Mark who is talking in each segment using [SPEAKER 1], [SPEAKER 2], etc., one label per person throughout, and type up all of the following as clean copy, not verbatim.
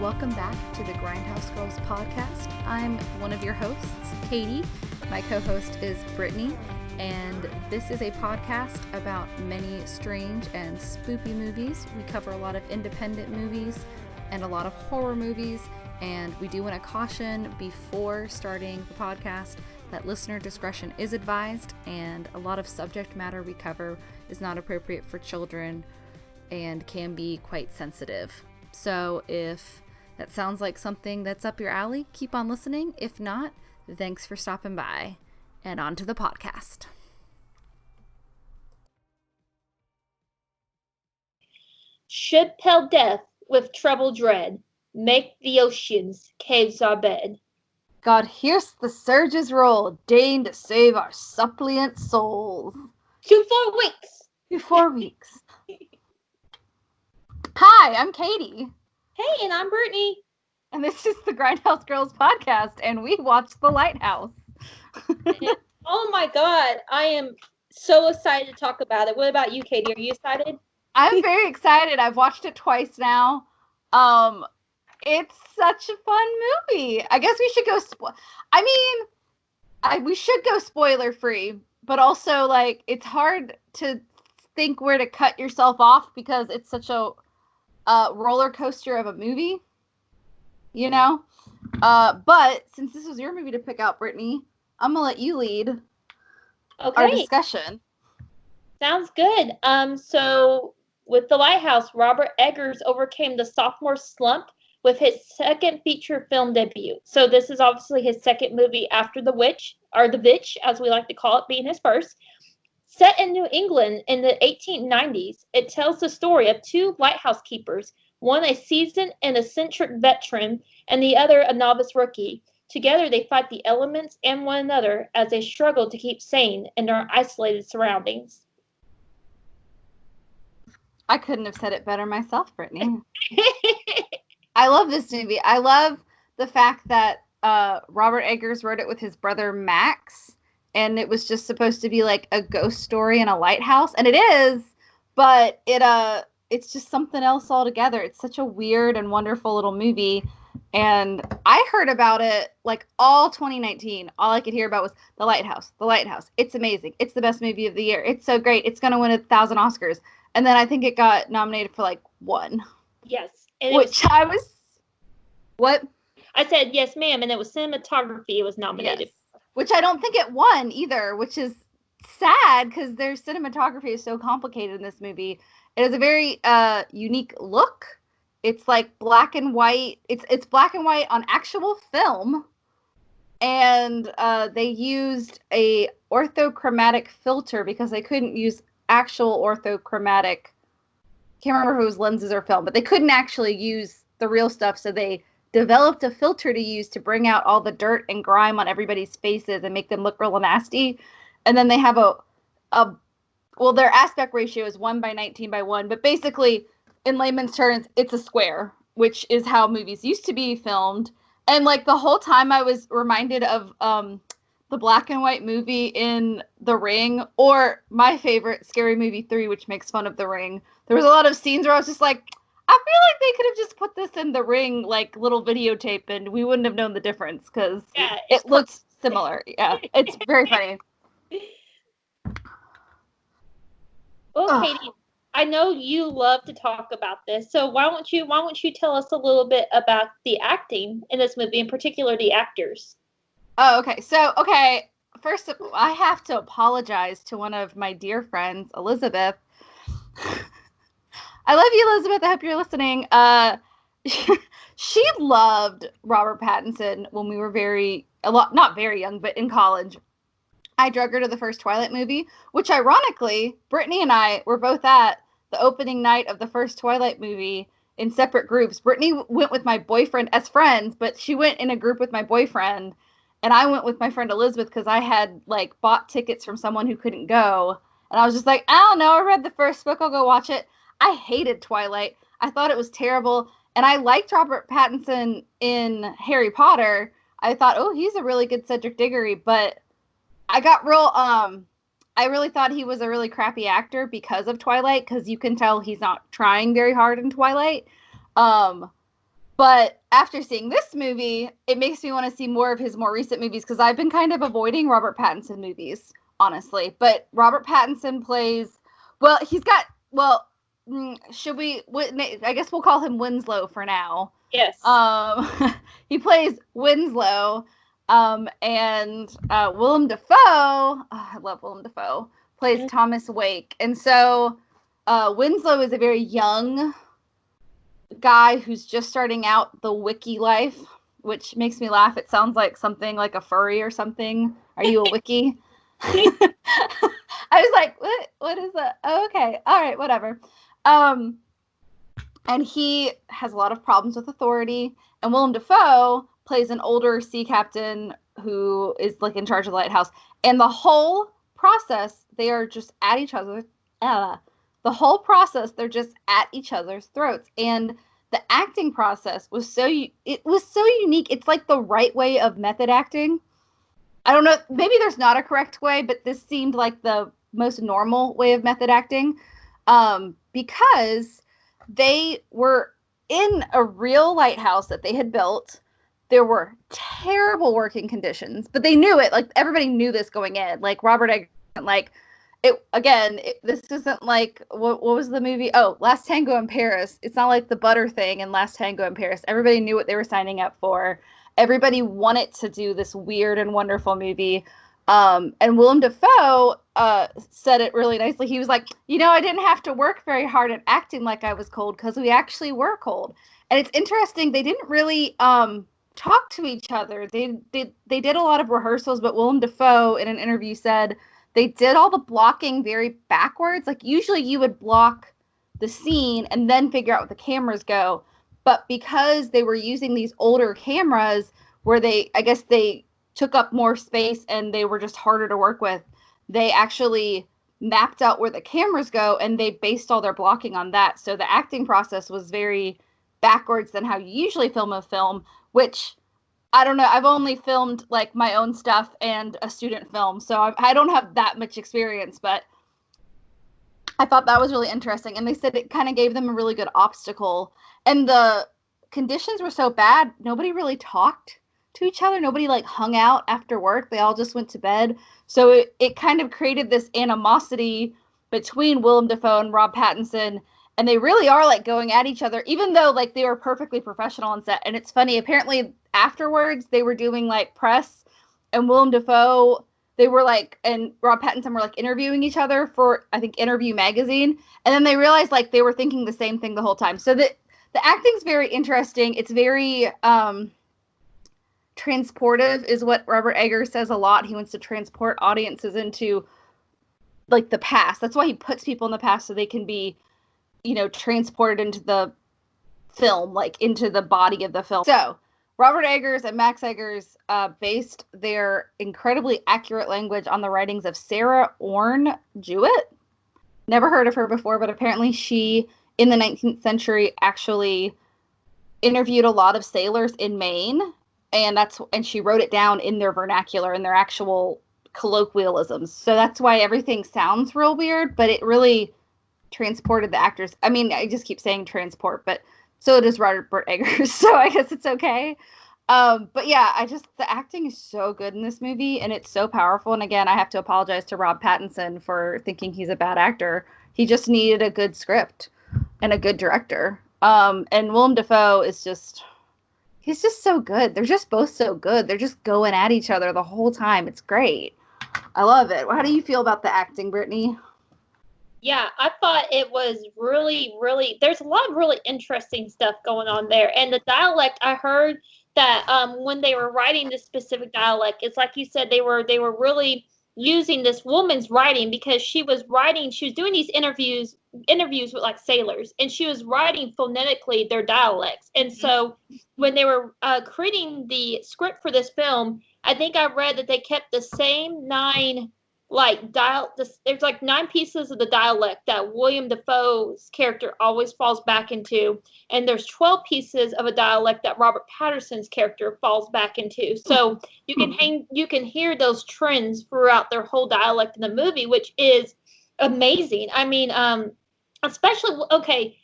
[SPEAKER 1] welcome back to the Grindhouse Girls podcast. I'm one of your hosts, Katie. My co-host is Brittany, and this is a podcast about many strange and spoopy movies. We cover a lot of independent movies and a lot of horror movies, and we do want to caution before starting the podcast that listener discretion is advised, and a lot of subject matter we cover is not appropriate for children and can be quite sensitive. So if that sounds like something that's up your alley, keep on listening. If not, thanks for stopping by. And on to the podcast.
[SPEAKER 2] Should pale death with treble dread make the ocean's caves our bed.
[SPEAKER 1] God hears the surges roll, deign to save our suppliant souls.
[SPEAKER 2] 2 4 weeks.
[SPEAKER 1] 4 weeks. Hi, I'm Katie.
[SPEAKER 2] Hey, and I'm Brittany.
[SPEAKER 1] And this is the Grindhouse Girls podcast, and we watched The Lighthouse.
[SPEAKER 2] Oh my God, I am so excited to talk about it. What about you, Katie? Are you excited?
[SPEAKER 1] I'm very excited. I've watched it twice now. It's such a fun movie. I guess we should go we should go spoiler free, but also like it's hard to think where to cut yourself off because it's such a roller coaster of a movie, you know? But since this was your movie to pick out, Brittany, I'm gonna let you lead our discussion.
[SPEAKER 2] Sounds good. So with The Lighthouse, Robert Eggers overcame the sophomore slump with his second feature film debut. So this is obviously his second movie after The Witch, or The Bitch, as we like to call it, being his first. Set in New England in the 1890s, it tells the story of two lighthouse keepers, one a seasoned and eccentric veteran, and the other a novice rookie. Together, they fight the elements and one another as they struggle to keep sane in their isolated surroundings.
[SPEAKER 1] I couldn't have said it better myself, Brittany. I love this movie. I love the fact that Robert Eggers wrote it with his brother Max, and it was just supposed to be like a ghost story in a lighthouse, and it is, but it's just something else altogether. It's such a weird and wonderful little movie, and I heard about it like all 2019. All I could hear about was The Lighthouse. The Lighthouse. It's amazing. It's the best movie of the year. It's so great. It's gonna win 1,000 Oscars. And then I think it got nominated for like 1.
[SPEAKER 2] Yes.
[SPEAKER 1] What?
[SPEAKER 2] I said, yes, ma'am, and it was cinematography it was nominated.
[SPEAKER 1] Yes. Which I don't think it won either, which is sad because their cinematography is so complicated in this movie. It has a very unique look. It's like black and white. It's black and white on actual film. And they used a orthochromatic filter because they couldn't use actual orthochromatic. Can't remember if it was lenses or film, but they couldn't actually use the real stuff, so they developed a filter to use to bring out all the dirt and grime on everybody's faces and make them look real nasty. And then they have their aspect ratio is 1:19:1, but basically, in layman's terms, it's a square, which is how movies used to be filmed. And like the whole time I was reminded of the black and white movie in The Ring, or my favorite, Scary Movie 3, which makes fun of The Ring. There was a lot of scenes where I was just like, I feel like they could have just put this in The Ring, like little videotape, and we wouldn't have known the difference because it looks similar. Yeah, it's very funny.
[SPEAKER 2] Well, Katie, I know you love to talk about this, so why don't you tell us a little bit about the acting in this movie, in particular the actors?
[SPEAKER 1] Oh, okay. So, first, I have to apologize to one of my dear friends, Elizabeth. I love you, Elizabeth. I hope you're listening. She loved Robert Pattinson when we were not very young, but in college. I drug her to the first Twilight movie, which ironically, Brittany and I were both at the opening night of the first Twilight movie in separate groups. Brittany went with my boyfriend as friends, but she went in a group with my boyfriend. And I went with my friend Elizabeth because I had like bought tickets from someone who couldn't go. And I was just like, I don't know. I read the first book. I'll go watch it. I hated Twilight. I thought it was terrible. And I liked Robert Pattinson in Harry Potter. I thought, oh, he's a really good Cedric Diggory. But I got I really thought he was a really crappy actor because of Twilight. Because you can tell he's not trying very hard in Twilight. But after seeing this movie, it makes me want to see more of his more recent movies because I've been kind of avoiding Robert Pattinson movies, honestly. But Robert Pattinson plays, well, he's got, well, should we, I guess we'll call him Winslow for now.
[SPEAKER 2] Yes.
[SPEAKER 1] He plays Winslow, and Willem Dafoe, oh, I love Willem Dafoe, plays Thomas Wake. And so Winslow is a very young guy who's just starting out the wiki life, which makes me laugh. It sounds like something like a furry or something. Are you a wiki? I was like, what is that? Oh, okay. All right, whatever. And he has a lot of problems with authority. And Willem Dafoe plays an older sea captain who is like in charge of the lighthouse. And the whole process, they are just at each other. The whole process, they're just at each other's throats. And the acting process was so unique. It's like the right way of method acting. I don't know, maybe there's not a correct way, but this seemed like the most normal way of method acting, because they were in a real lighthouse that they had built. There were terrible working conditions, but they knew it. Like, everybody knew this going in. Like, Robert Eggers, like, this isn't like, what was the movie? Oh, Last Tango in Paris. It's not like the butter thing in Last Tango in Paris. Everybody knew what they were signing up for. Everybody wanted to do this weird and wonderful movie. And Willem Dafoe said it really nicely. He was like, I didn't have to work very hard at acting like I was cold because we actually were cold. And it's interesting. They didn't really talk to each other. They did a lot of rehearsals, but Willem Dafoe in an interview said they did all the blocking very backwards. Like, usually you would block the scene and then figure out what the cameras go. But because they were using these older cameras where I guess they took up more space and they were just harder to work with, they actually mapped out where the cameras go and they based all their blocking on that. So the acting process was very backwards than how you usually film a film, which, I don't know, I've only filmed like my own stuff and a student film, so I don't have that much experience, but I thought that was really interesting. And they said it kind of gave them a really good obstacle. And the conditions were so bad, nobody really talked to each other. Nobody like hung out after work. They all just went to bed. So it kind of created this animosity between Willem Dafoe and Rob Pattinson. And they really are like going at each other, even though like they were perfectly professional on set. And it's funny, apparently afterwards they were doing like press, and Willem Dafoe, they were like, and Rob Pattinson were like interviewing each other for, I think, Interview magazine. And then they realized like they were thinking the same thing the whole time. So the acting's very interesting. It's very transportive is what Robert Eggers says a lot. He wants to transport audiences into like the past. That's why he puts people in the past, so they can be, transported into the film, like into the body of the film. So Robert Eggers and Max Eggers based their incredibly accurate language on the writings of Sarah Orne Jewett. Never heard of her before, but apparently she, in the 19th century, actually interviewed a lot of sailors in Maine, and she wrote it down in their vernacular, in their actual colloquialisms. So that's why everything sounds real weird, but it really transported the actors. I mean, I just keep saying transport, but so does Robert Eggers, so I guess it's okay. But yeah, the acting is so good in this movie, and it's so powerful. And again, I have to apologize to Rob Pattinson for thinking he's a bad actor. He just needed a good script and a good director. And Willem Dafoe is he's just so good. They're just both so good. They're just going at each other the whole time. It's great. I love it. How do you feel about the acting, Brittany?
[SPEAKER 2] Yeah, I thought it was really, really, there's a lot of really interesting stuff going on there. And the dialect, I heard that when they were writing this specific dialect, it's like you said, they were really using this woman's writing, because she was doing these interviews with like sailors, and she was writing phonetically their dialects. And so when they were creating the script for this film, I think I read that they kept the same 9 there's like 9 pieces of the dialect that William Dafoe's character always falls back into, and there's 12 pieces of a dialect that Robert Patterson's character falls back into. So you can hear those trends throughout their whole dialect in the movie, which is amazing. I mean, especially, okay,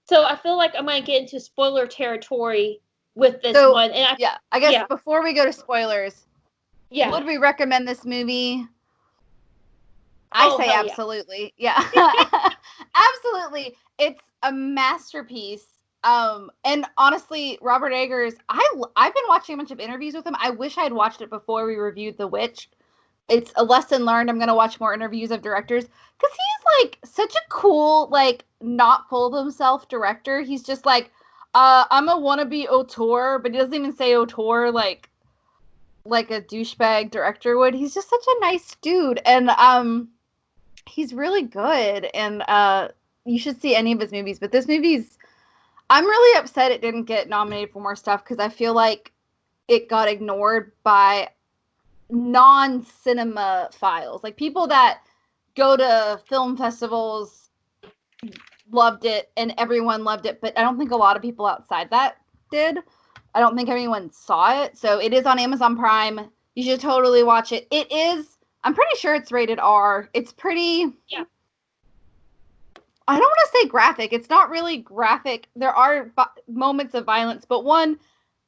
[SPEAKER 2] so I feel like I'm going to get into spoiler territory with this one. And
[SPEAKER 1] I guess before we go to spoilers, would we recommend this movie? I say absolutely. Yeah. Absolutely. It's a masterpiece. And honestly, Robert Eggers, I've been watching a bunch of interviews with him. I wish I had watched it before we reviewed The Witch. It's a lesson learned. I'm going to watch more interviews of directors because he's like such a cool, like not full of himself director. He's just like, I'm a wannabe auteur, but he doesn't even say auteur like a douchebag director would. He's just such a nice dude. And, he's really good, and you should see any of his movies. But this movie's, I'm really upset it didn't get nominated for more stuff because I feel like it got ignored by non-cinema files, like people that go to film festivals loved it, and everyone loved it. But I don't think a lot of people outside that did. I don't think anyone saw it. So it is on Amazon Prime. You should totally watch it. It is. I'm pretty sure it's rated R. It's pretty...
[SPEAKER 2] Yeah.
[SPEAKER 1] I don't want to say graphic. It's not really graphic. There are moments of violence, but one,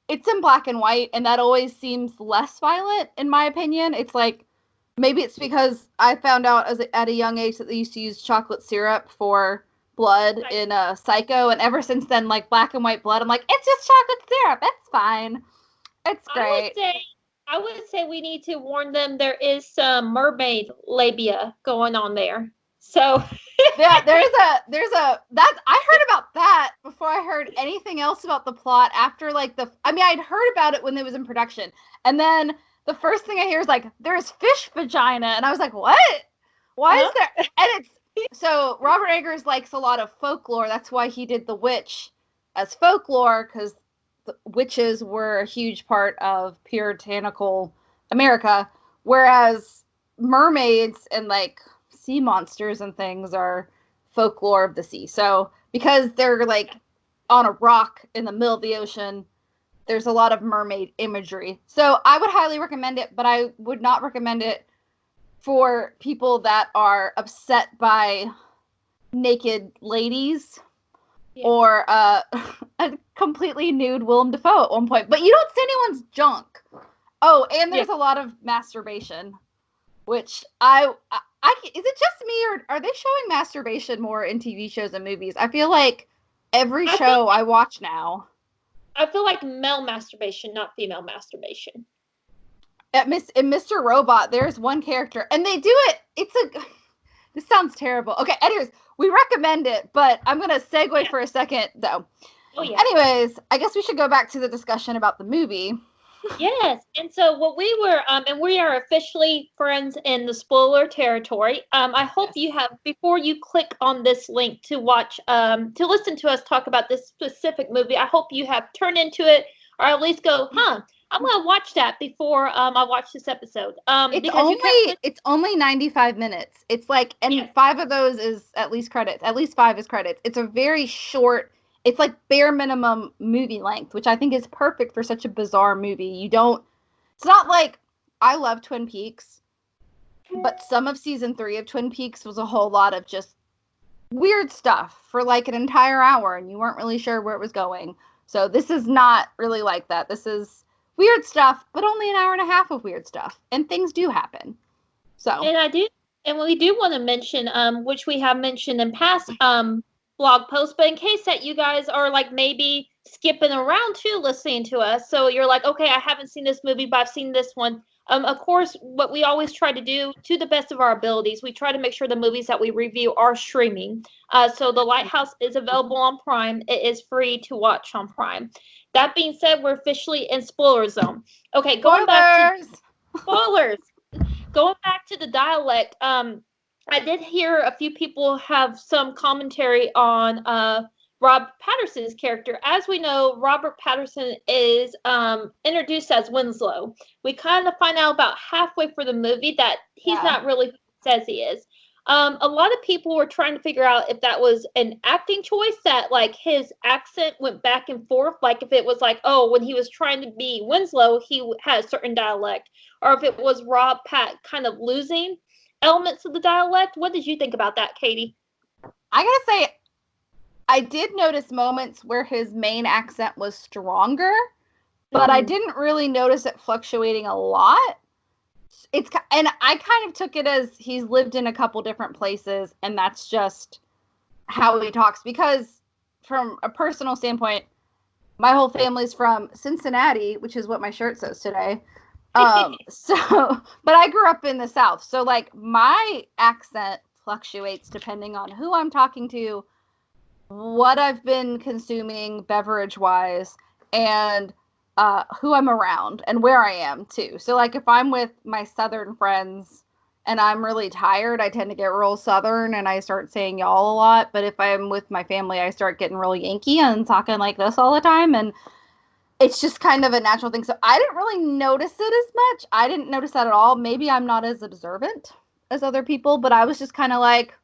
[SPEAKER 1] it's in black and white, and that always seems less violent, in my opinion. It's like, maybe it's because I found out at a young age that they used to use chocolate syrup for blood in Psycho, and ever since then, like, black and white blood, I'm like, it's just chocolate syrup. It's fine. It's great.
[SPEAKER 2] I would say we need to warn them there is some mermaid labia going on there. So
[SPEAKER 1] yeah, there's a that I heard about that before I heard anything else about the plot after like I'd heard about it when it was in production. And then the first thing I hear is like there's fish vagina, and I was like, "What? Why is there?" And it's so Robert Eggers likes a lot of folklore. That's why he did The Witch as folklore, cuz witches were a huge part of puritanical America, whereas mermaids and like sea monsters and things are folklore of the sea. So because they're like on a rock in the middle of the ocean, there's a lot of mermaid imagery. So I would highly recommend it, but I would not recommend it for people that are upset by naked ladies. Yeah. Or a completely nude Willem Dafoe at one point. But you don't see anyone's junk. Oh, and there's a lot of masturbation, which is it just me, or are they showing masturbation more in TV shows and movies? I feel like every show I watch now.
[SPEAKER 2] I feel like male masturbation, not female masturbation.
[SPEAKER 1] In Mr. Robot, there's one character, and they do it. This sounds terrible. Okay, anyways, we recommend it, but I'm going to segue for a second, though.
[SPEAKER 2] Oh, yeah.
[SPEAKER 1] Anyways, I guess we should go back to the discussion about the movie.
[SPEAKER 2] Yes, and so what we were, and we are officially friends in the spoiler territory. I hope you have, before you click on this link to watch, to listen to us talk about this specific movie, I hope you have turned into it, or at least go, I'm going to watch that before I watch this episode.
[SPEAKER 1] It's only 95 minutes. It's like, and 5 of those is at least credits. At least 5 is credits. It's a very short, it's like bare minimum movie length, which I think is perfect for such a bizarre movie. It's not like, I love Twin Peaks, but some of season 3 of Twin Peaks was a whole lot of just weird stuff for like an entire hour, and you weren't really sure where it was going. So this is not really like that. This is weird stuff, but only an hour and a half of weird stuff, and things do happen. So,
[SPEAKER 2] and we do want to mention, which we have mentioned in past blog posts, but in case that you guys are like maybe skipping around too, listening to us, so you're like, okay, I haven't seen this movie, but I've seen this one. Of course, what we always try to do, to the best of our abilities, we try to make sure the movies that we review are streaming. So The Lighthouse is available on Prime. It is free to watch on Prime. That being said, we're officially in spoiler zone. Okay, going back to spoilers. Going back to the dialect, I did hear a few people have some commentary on Rob Patterson's character. As we know, Robert Patterson is introduced as Winslow. We kind of find out about halfway through the movie that he's not really who he says he is. A lot of people were trying to figure out if that was an acting choice, that like his accent went back and forth, like if it was like, oh, when he was trying to be Winslow, he had a certain dialect, or if it was Rob Pat kind of losing elements of the dialect. What did you think about that, Katie?
[SPEAKER 1] I gotta say, I did notice moments where his main accent was stronger, but I didn't really notice it fluctuating a lot. And I kind of took it as he's lived in a couple different places, and that's just how he talks. Because from a personal standpoint, my whole family's from Cincinnati, which is what my shirt says today. But I grew up in the South, so like my accent fluctuates depending on who I'm talking to, what I've been consuming beverage wise, and who I'm around and where I am too. So like if I'm with my Southern friends and I'm really tired, I tend to get real Southern and I start saying y'all a lot. But if I'm with my family, I start getting really Yankee and talking like this all the time. And it's just kind of a natural thing. So I didn't really notice it as much. I didn't notice that at all. Maybe I'm not as observant as other people, but I was just kind of like,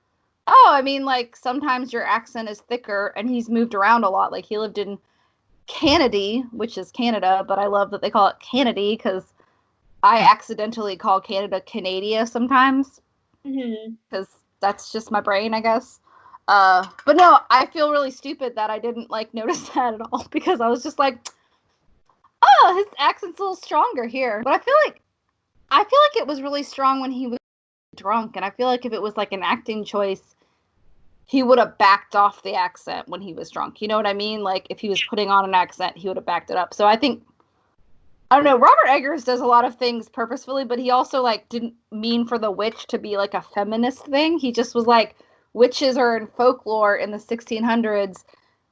[SPEAKER 1] oh, I mean, like sometimes your accent is thicker, and he's moved around a lot. Like he lived in Canada, which is Canada, but I love that they call it Canada because I accidentally call Canada Canada sometimes because that's just my brain, I guess. But no, I feel really stupid that I didn't like notice that at all because I was just like, oh, his accent's a little stronger here. But I feel like it was really strong when he was drunk, and I feel like if it was like an acting choice, he would have backed off the accent when he was drunk. You know what I mean? Like if he was putting on an accent, he would have backed it up. So I think I don't know, Robert Eggers does a lot of things purposefully, but he also like didn't mean for the witch to be like a feminist thing. He just was like witches are in folklore in the 1600s,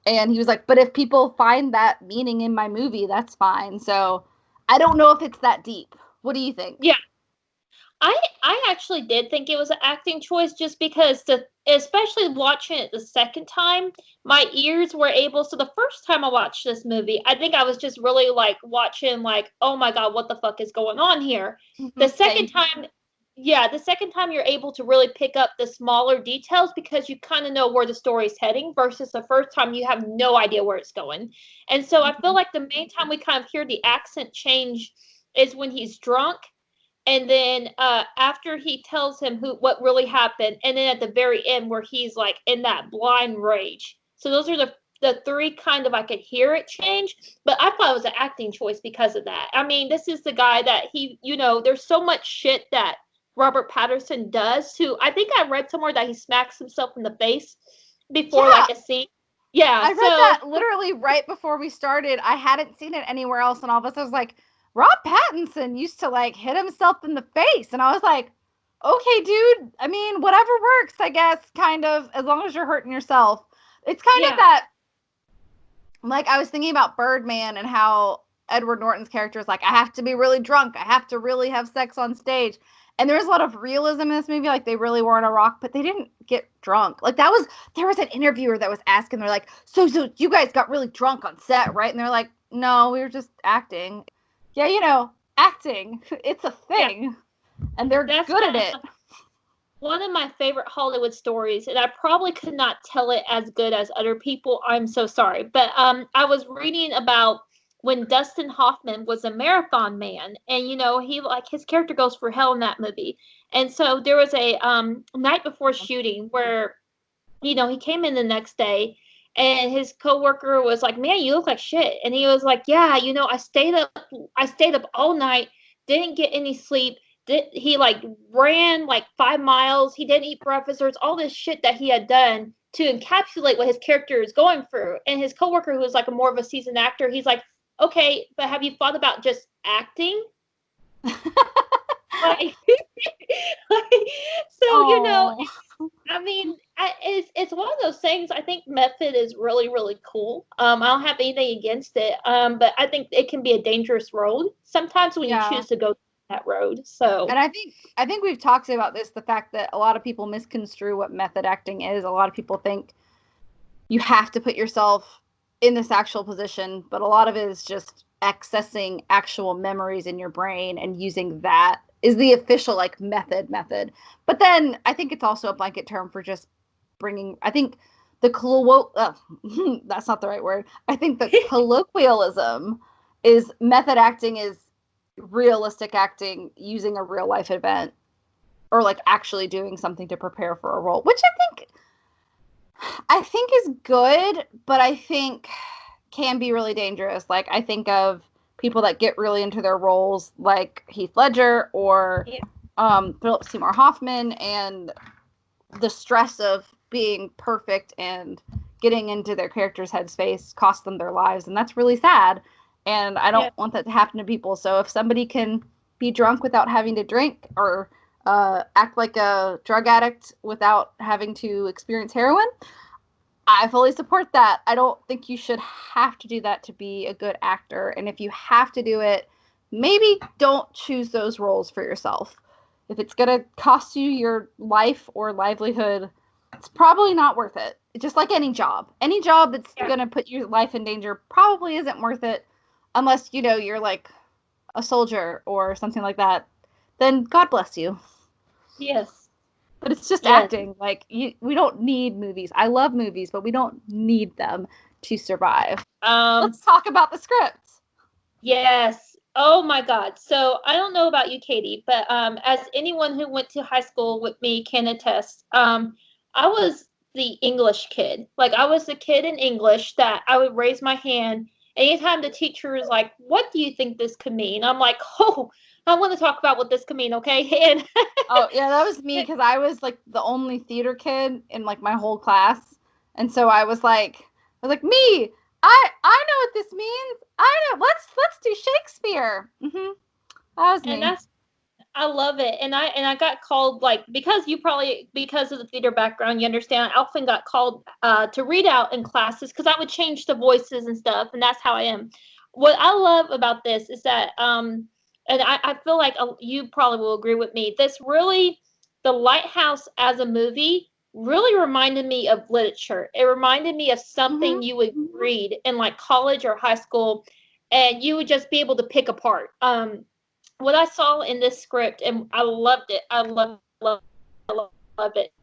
[SPEAKER 1] and he was like, but if people find that meaning in my movie, that's fine. So I don't know if it's that deep. What do you think?
[SPEAKER 2] Yeah. I actually did think it was an acting choice just because especially watching it the second time, my ears were able, so the first time I watched this movie, I think I was just really like watching like, oh my God, what the fuck is going on here? The second time, the second time you're able to really pick up the smaller details because you kind of know where the story's heading versus the first time you have no idea where it's going. And so I feel like the main time we kind of hear the accent change is when he's drunk, and then after he tells him what really happened, and then at the very end where he's like in that blind rage. So those are the three kind of I could hear it change, but I thought it was an acting choice because of that. I mean, this is the guy that there's so much shit that Robert Pattinson does to. I think I read somewhere that he smacks himself in the face before like a scene. Yeah,
[SPEAKER 1] I read that literally right before we started. I hadn't seen it anywhere else, and all of us was like, Rob Pattinson used to like hit himself in the face, and I was like, okay, dude. I mean, whatever works, I guess. Kind of, as long as you're hurting yourself. It's kind of that. Like I was thinking about Birdman and how Edward Norton's character is like, I have to be really drunk. I have to really have sex on stage. And there's a lot of realism in this movie. Like they really were on a rock, but they didn't get drunk. Like there was an interviewer that was asking, they're like, so you guys got really drunk on set, right? And they're like, no, we were just acting. Yeah, acting. It's a thing. Yeah. And they're good at it.
[SPEAKER 2] One of my favorite Hollywood stories, and I probably could not tell it as good as other people. I'm so sorry. But I was reading about when Dustin Hoffman was a marathon man, and he like his character goes for hell in that movie. And so there was a night before shooting where he came in the next day, and his coworker was like, "Man, you look like shit." And he was like, "Yeah, I stayed up all night, didn't get any sleep. He like ran like 5 miles. He didn't eat breakfast. There's all this shit that he had done to encapsulate what his character is going through." And his coworker, who was like a more of a seasoned actor, he's like, "Okay, but have you thought about just acting?" So I mean, it's one of those things. I think method is really, really cool. I don't have anything against it. But I think it can be a dangerous road sometimes when you choose to go that road. So,
[SPEAKER 1] and I think we've talked about this, the fact that a lot of people misconstrue what method acting is. A lot of people think you have to put yourself in this actual position, but a lot of it is just accessing actual memories in your brain and using that is the official like method. But then I think it's also a blanket term for just bringing, I think that's not the right word. I think the colloquialism is method acting is realistic acting using a real life event or like actually doing something to prepare for a role, which I think is good, but I think can be really dangerous. Like I think of people that get really into their roles, like Heath Ledger or Philip Seymour Hoffman, and the stress of being perfect and getting into their character's headspace cost them their lives, and that's really sad. And I don't want that to happen to people. So if somebody can be drunk without having to drink, or act like a drug addict without having to experience heroin, I fully support that. I don't think you should have to do that to be a good actor. And if you have to do it, maybe don't choose those roles for yourself. If it's going to cost you your life or livelihood, it's probably not worth it. It's just like any job. Any job that's going to put your life in danger probably isn't worth it, unless, you know, you're like a soldier or something like that. Then God bless you.
[SPEAKER 2] Yes.
[SPEAKER 1] But it's just acting. Like, we don't need movies. I love movies, but we don't need them to survive. Let's talk about the script.
[SPEAKER 2] Yes. Oh my God. So I don't know about you, Katie, but as anyone who went to high school with me can attest, I was the English kid. Like, I was the kid in English that I would raise my hand anytime the teacher was like, "What do you think this could mean?" I'm like, "Oh, I want to talk about what this could mean, okay?" And
[SPEAKER 1] oh yeah, that was me, because I was like the only theater kid in like my whole class, and so I was like me. I know what this means. I know. Let's do Shakespeare. Mm-hmm. That was me.
[SPEAKER 2] And I love it. And I got called, like, because of the theater background, you understand, I often got called to read out in classes because I would change the voices and stuff, and that's how I am. What I love about this is that and I feel like you probably will agree with me. The Lighthouse as a movie really reminded me of literature. It reminded me of something you would read in like college or high school, and you would just be able to pick apart. What I saw in this script, and I loved it. I love it.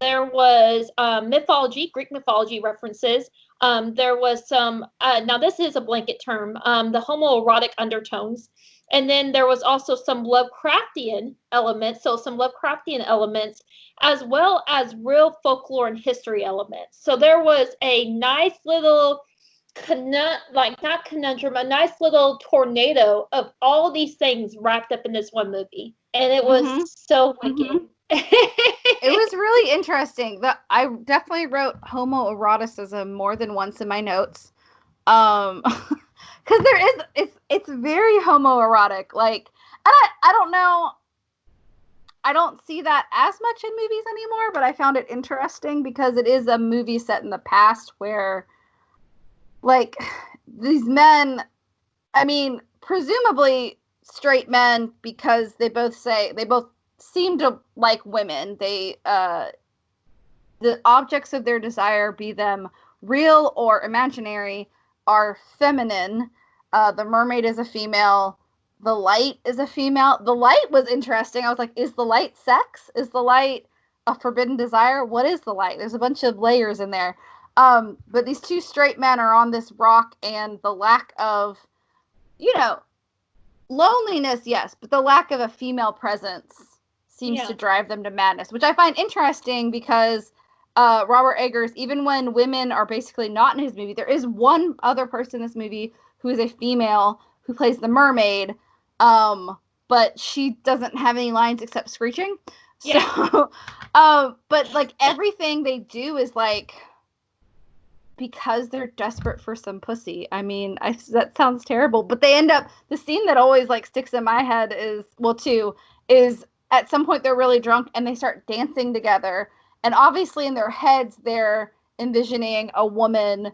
[SPEAKER 2] There was mythology, Greek mythology references. There was some, now this is a blanket term, the homoerotic undertones. And then there was also some Lovecraftian elements, as well as real folklore and history elements. So there was a nice little not conundrum, a nice little tornado of all these things wrapped up in this one movie, and it was so wicked.
[SPEAKER 1] It was really interesting. I definitely wrote homoeroticism more than once in my notes, because it's very homoerotic. Like, and I don't know. I don't see that as much in movies anymore, but I found it interesting because it is a movie set in the past where, like, these men, I mean, presumably straight men, because they both seem to like women. They, the objects of their desire, be them real or imaginary, are feminine. The mermaid is a female. The light is a female. The light was interesting. I was like, is the light sex? Is the light a forbidden desire? What is the light? There's a bunch of layers in there. But these two straight men are on this rock, and the lack of, you know, loneliness, yes, but the lack of a female presence seems to drive them to madness, which I find interesting because Robert Eggers, even when women are basically not in his movie, there is one other person in this movie who is a female who plays the mermaid, but she doesn't have any lines except screeching. So, but like everything they do is like because they're desperate for some pussy. I mean, that sounds terrible, but they end up, the scene that always like sticks in my head is, well, is at some point they're really drunk and they start dancing together, and obviously in their heads they're envisioning a woman,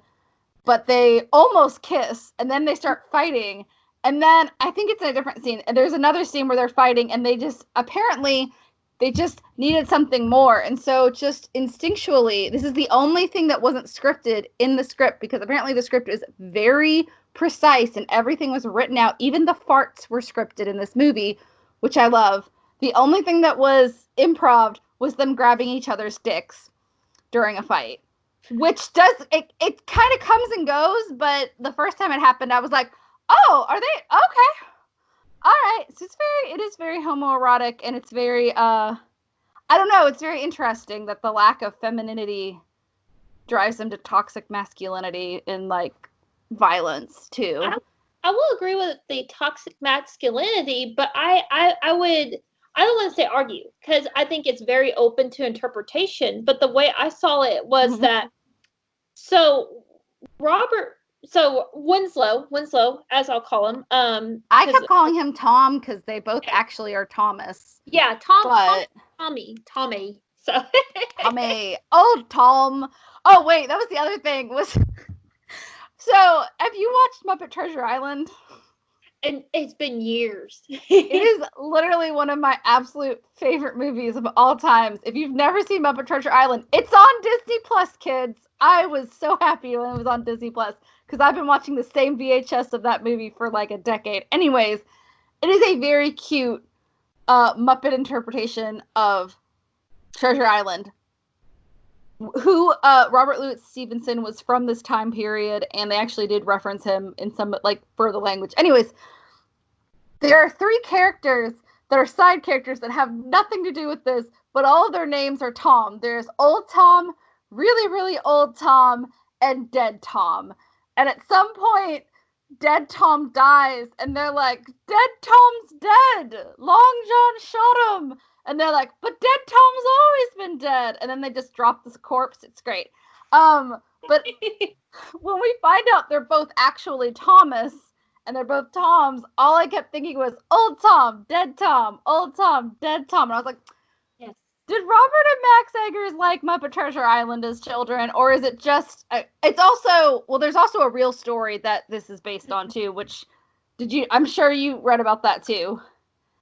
[SPEAKER 1] but they almost kiss, and then they start fighting, and then I think it's in a different scene, and there's another scene where they're fighting, and they just needed something more. And so just instinctually, this is the only thing that wasn't scripted in the script, because apparently the script is very precise and everything was written out. Even the farts were scripted in this movie, which I love. The only thing that was improv was them grabbing each other's dicks during a fight, which it kind of comes and goes. But the first time it happened, I was like, oh, are they okay? All right. So it is very homoerotic, and it's very, I don't know, it's very interesting that the lack of femininity drives them to toxic masculinity and like violence too.
[SPEAKER 2] I will agree with the toxic masculinity, but I don't want to say argue because I think it's very open to interpretation. But the way I saw it was
[SPEAKER 1] Mhm.
[SPEAKER 2] that so Robert, so Winslow, as I'll call him,
[SPEAKER 1] I
[SPEAKER 2] because
[SPEAKER 1] kept calling him Tom because they both actually are Thomas.
[SPEAKER 2] yeah,
[SPEAKER 1] But
[SPEAKER 2] Tommy. So
[SPEAKER 1] Tommy, oh Tom. Oh wait, that was the other thing. Was so have you watched Muppet Treasure Island?
[SPEAKER 2] and it's been years.
[SPEAKER 1] It is literally one of my absolute favorite movies of all times. If you've never seen Muppet Treasure Island, it's on Disney Plus, kids. I was so happy when it was on Disney Plus because I've been watching the same VHS of that movie for like a decade. Anyways, it is a very cute Muppet interpretation of Treasure Island. Who Robert Louis Stevenson was from this time period, and they actually did reference him in some like further language. Anyways, there are three characters that are side characters that have nothing to do with this, but all of their names are Tom. There's Old Tom, really, really old Tom, and Dead Tom. And at some point, Dead Tom dies, and they're like, Dead Tom's dead! Long John shot him! And they're like, but Dead Tom's always been dead! And then they just drop this corpse. It's great. But when we find out they're both actually Thomas, and they're both Toms, all I kept thinking was old Tom, dead Tom, old Tom, dead Tom. And I was like,
[SPEAKER 2] Yes.
[SPEAKER 1] did Robert and Max Eggers like Muppet Treasure Island as children, or is it just? It's also there's also a real story that this is based on too. Which did you? I'm sure you read about that too.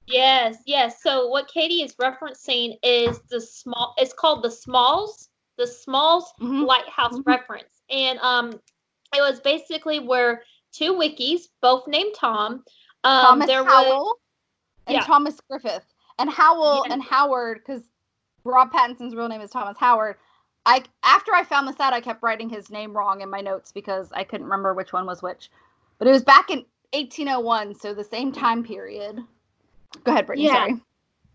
[SPEAKER 2] Yes, yes. So what Katie is referencing is the small. It's called the Smalls
[SPEAKER 1] Mm-hmm.
[SPEAKER 2] Lighthouse
[SPEAKER 1] Mm-hmm.
[SPEAKER 2] reference, and it was basically where two wikis, both named Tom.
[SPEAKER 1] Thomas
[SPEAKER 2] There was
[SPEAKER 1] Howell and
[SPEAKER 2] yeah,
[SPEAKER 1] Thomas Griffith, and Howell
[SPEAKER 2] yes,
[SPEAKER 1] and Howard, because Rob Pattinson's real name is Thomas Howard. After I found this out, I kept writing his name wrong in my notes because I couldn't remember which one was which. But it was back in 1801, so the same time period. Go ahead, Brittany.
[SPEAKER 2] yeah.
[SPEAKER 1] Sorry.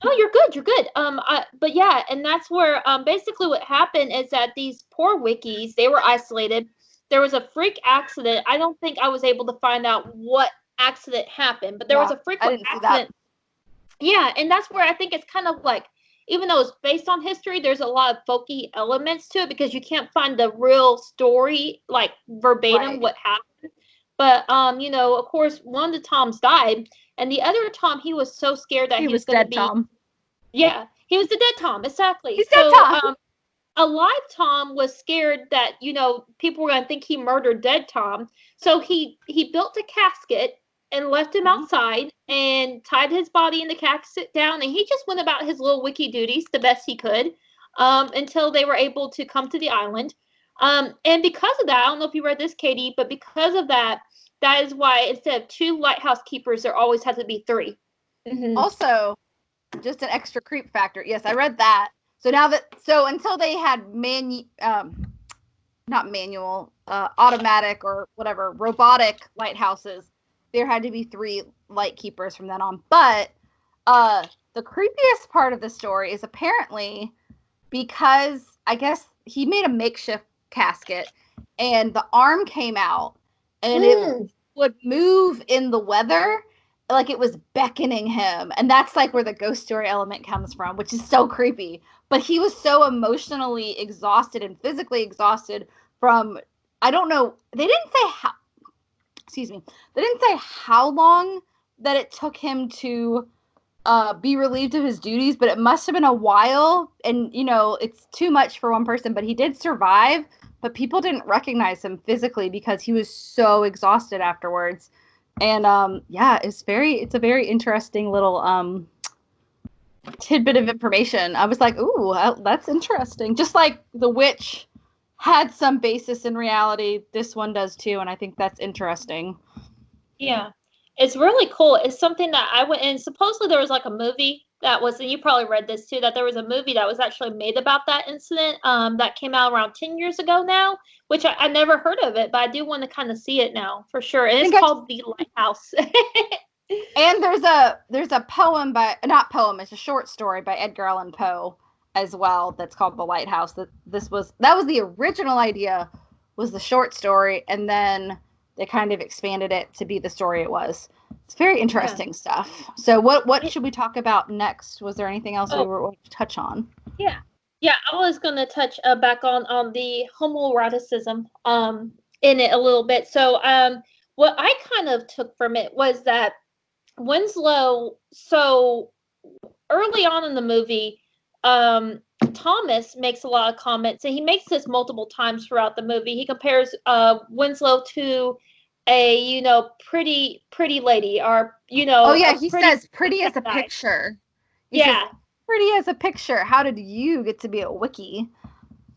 [SPEAKER 2] Oh, you're good. You're good. But yeah, and that's where basically what happened is that these poor wikis they were isolated. There was a freak accident. I don't think I was able to find out what accident happened, but there was
[SPEAKER 1] Yeah,
[SPEAKER 2] a freak
[SPEAKER 1] I didn't see that.
[SPEAKER 2] accident. Yeah, and that's where I think it's kind of like, even though it's based on history, there's a lot of folky elements to it because you can't find the real story like verbatim
[SPEAKER 1] Right.
[SPEAKER 2] what happened. But of course, one of the Toms died, and the other Tom, he was so scared that
[SPEAKER 1] He
[SPEAKER 2] he was
[SPEAKER 1] was
[SPEAKER 2] going to
[SPEAKER 1] dead,
[SPEAKER 2] be,
[SPEAKER 1] Tom.
[SPEAKER 2] yeah, he was the dead Tom, exactly.
[SPEAKER 1] He's dead,
[SPEAKER 2] So,
[SPEAKER 1] Tom.
[SPEAKER 2] a live Tom was scared that people were going to think he murdered dead Tom, so he built a casket and left him
[SPEAKER 1] Mm-hmm.
[SPEAKER 2] outside and tied his body in the casket down, and he just went about his little wiki duties the best he could until they were able to come to the island. And because of that, I don't know if you read this, Katie, but because of that, that is why instead of two lighthouse keepers, there always has to be 3. Mm-hmm.
[SPEAKER 1] Also, just an extra creep factor. Yes, I read that. So now until they had not manual, automatic or whatever, robotic lighthouses, there had to be 3 light keepers from then on. But the creepiest part of the story is apparently because I guess he made a makeshift casket and the arm came out and it would move in the weather like it was beckoning him. And that's like where the ghost story element comes from, which is so creepy. But he was so emotionally exhausted and physically exhausted from, I don't know, they didn't say how, excuse me, they didn't say how long that it took him to be relieved of his duties, but it must have been a while. And, it's too much for one person, but he did survive. But people didn't recognize him physically because he was so exhausted afterwards. And yeah, it's a very interesting little tidbit of information. I was like, ooh, that's interesting. Just like The Witch had some basis in reality, this one does too, and I think that's interesting.
[SPEAKER 2] Yeah. It's really cool. It's something that I went and supposedly there was like a movie that was, and you probably read this too, that there was a movie that was actually made about that incident that came out around 10 years ago now, which I never heard of it, but I do want to kind of see it now for sure. And it's called The Lighthouse.
[SPEAKER 1] And there's a poem by, not poem, it's a short story by Edgar Allan Poe as well that's called The Lighthouse. That was the original idea, was the short story, and then they kind of expanded it to be the story it was. It's very interesting stuff. So what should we talk about next? Was there anything else we were going to touch on?
[SPEAKER 2] Yeah. Yeah, I was going to touch back on the homoeroticism in it a little bit. So what I kind of took from it was that Winslow, so early on in the movie, Thomas makes a lot of comments, and he makes this multiple times throughout the movie. He compares Winslow to a pretty lady, or
[SPEAKER 1] oh yeah, he says pretty as a picture. He says, pretty as a picture. How did you get to be a wiki?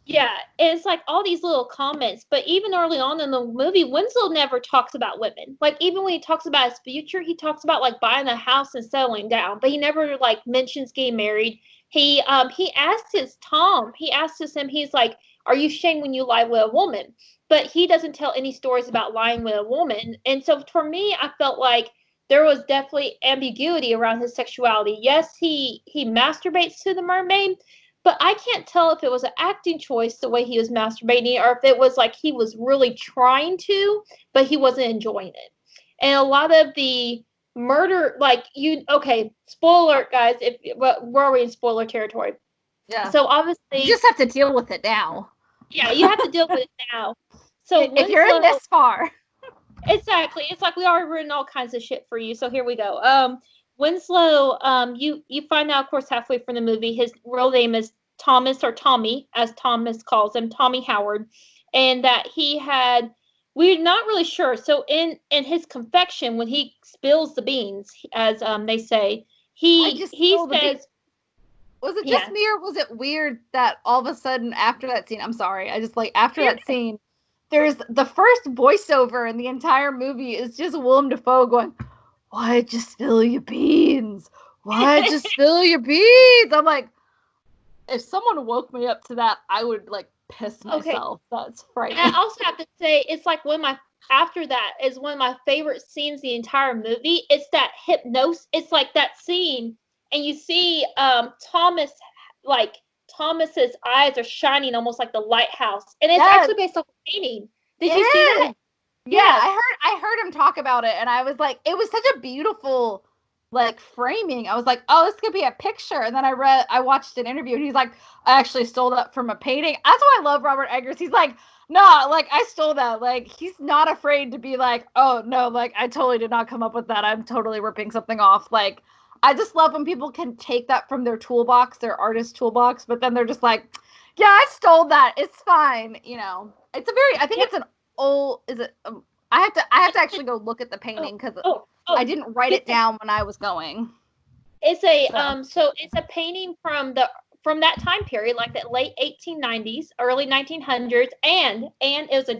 [SPEAKER 2] Yeah, it's like all these little comments, but even early on in the movie, Winslow never talks about women. Like, even when he talks about his future, he talks about like buying a house and settling down, but he never like mentions getting married. He asks him, he's like, are you ashamed when you lie with a woman? But he doesn't tell any stories about lying with a woman. And so for me, I felt like there was definitely ambiguity around his sexuality. Yes, he masturbates to the mermaid, but I can't tell if it was an acting choice the way he was masturbating, or if it was like he was really trying to, but he wasn't enjoying it. And a lot of the murder, spoiler alert, guys, we're in spoiler territory.
[SPEAKER 1] Yeah.
[SPEAKER 2] So obviously,
[SPEAKER 1] you just have to deal with it now.
[SPEAKER 2] Yeah, you have to deal with it now. So
[SPEAKER 1] if you're in this far.
[SPEAKER 2] Exactly. It's like we already written all kinds of shit for you, so here we go. Winslow, you find out, of course, halfway from the movie, his real name is Thomas, or Tommy, as Thomas calls him, Tommy Howard, and that we're not really sure. So in his confession, when he spills the beans, as they say, he says,
[SPEAKER 1] was it just me, or was it weird that all of a sudden after that scene, I'm sorry, I just like after that scene, there's the first voiceover in the entire movie is just Willem Dafoe going, why'd you spill your beans? Why'd you spill your beans? I'm like, if someone woke me up to that, I would like piss myself. Okay. That's frightening.
[SPEAKER 2] And I also have to say, it's like after that is one of my favorite scenes in the entire movie. It's that hypnosis. It's like that scene, and you see Thomas's eyes are shining almost like the lighthouse, and it's actually based off a painting. Did you see that?
[SPEAKER 1] Yeah, I heard him talk about it, and I was like, it was such a beautiful like framing. I was like, oh, this could be a picture. And then I watched an interview, and he's like, I actually stole that from a painting. That's why I love Robert Eggers. He's like, no, like I stole that. Like, he's not afraid to be like, oh no, like I totally did not come up with that. I'm totally ripping something off. Like, I just love when people can take that from their toolbox, their artist toolbox, but then they're just like, yeah, I stole that. It's fine. It's a very, I think it's an old, is it, I have to actually go look at the painting because I didn't write it down when I was going.
[SPEAKER 2] It's a so it's a painting from that time period, like the late 1890s, early 1900s, and it was a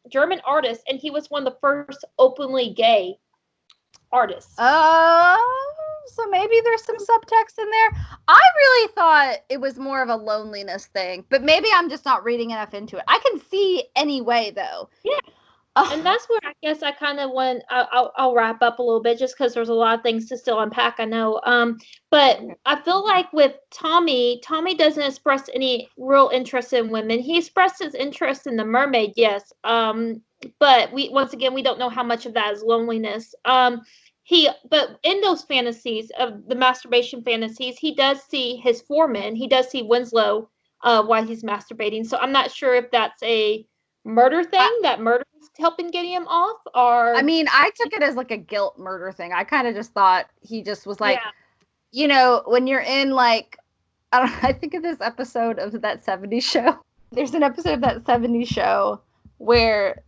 [SPEAKER 2] German artist, and he was one of the first openly gay artists.
[SPEAKER 1] So maybe there's some subtext in there. I really thought it was more of a loneliness thing, but maybe I'm just not reading enough into it. I can see anyway, though.
[SPEAKER 2] Yeah. And that's where I guess I kind of went. I'll wrap up a little bit just because there's a lot of things to still unpack. I know. But I feel like with Tommy doesn't express any real interest in women. He expresses interest in the mermaid, yes. But we don't know how much of that is loneliness. But in those fantasies of the masturbation fantasies, he does see his foreman. He does see Winslow while he's masturbating. So I'm not sure if that's a murder thing, that murder is helping get him off, or
[SPEAKER 1] I mean, I took it as like a guilt murder thing. I kind of just thought he just was like, when you're in like, I think of this episode of that 70s show. There's an episode of that 70s show where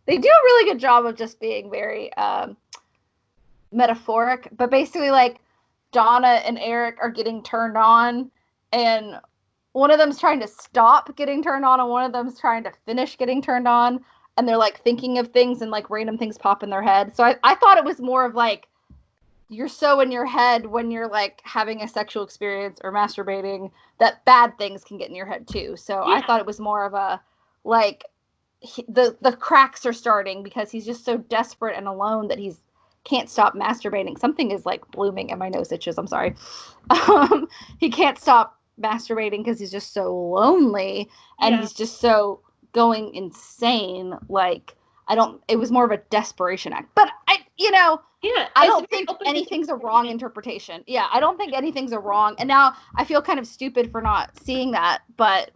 [SPEAKER 1] they do a really good job of just being very metaphoric, but basically like Donna and Eric are getting turned on, and one of them's trying to stop getting turned on, and one of them's trying to finish getting turned on, and they're like thinking of things, and like random things pop in their head. So I thought it was more of like, you're so in your head when you're like having a sexual experience or masturbating that bad things can get in your head too. So I thought it was more of a like the cracks are starting because he's just so desperate and alone that he's can't stop masturbating. Something is like blooming and my nose itches. I'm sorry. He can't stop masturbating because he's just so lonely, and he's just so going insane. Like, It was more of a desperation act. But
[SPEAKER 2] Yeah,
[SPEAKER 1] I
[SPEAKER 2] it's
[SPEAKER 1] don't
[SPEAKER 2] very
[SPEAKER 1] think
[SPEAKER 2] open
[SPEAKER 1] anything's a wrong interpretation. Yeah, I don't think anything's a wrong. And now I feel kind of stupid for not seeing that, but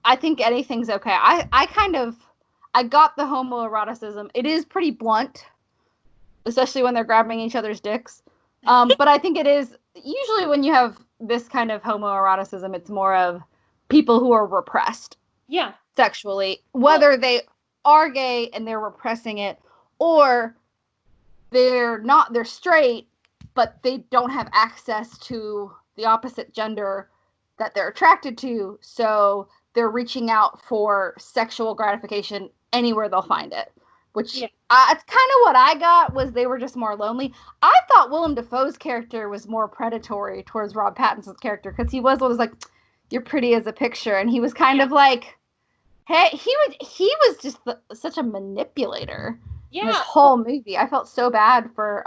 [SPEAKER 1] I think anything's okay. I got the homoeroticism. It is pretty blunt, especially when they're grabbing each other's dicks. But I think it is usually when you have this kind of homoeroticism, it's more of people who are repressed.
[SPEAKER 2] Yeah.
[SPEAKER 1] Sexually, whether they are gay and they're repressing it, or they're straight, but they don't have access to the opposite gender that they're attracted to, so they're reaching out for sexual gratification anywhere they'll find it. Which it's kind of what I got, was they were just more lonely. I thought Willem Dafoe's character was more predatory towards Rob Pattinson's character, because he was like, "You're pretty as a picture," and he was kind of like, hey, he was just such a manipulator. Yeah. This whole movie, I felt so bad for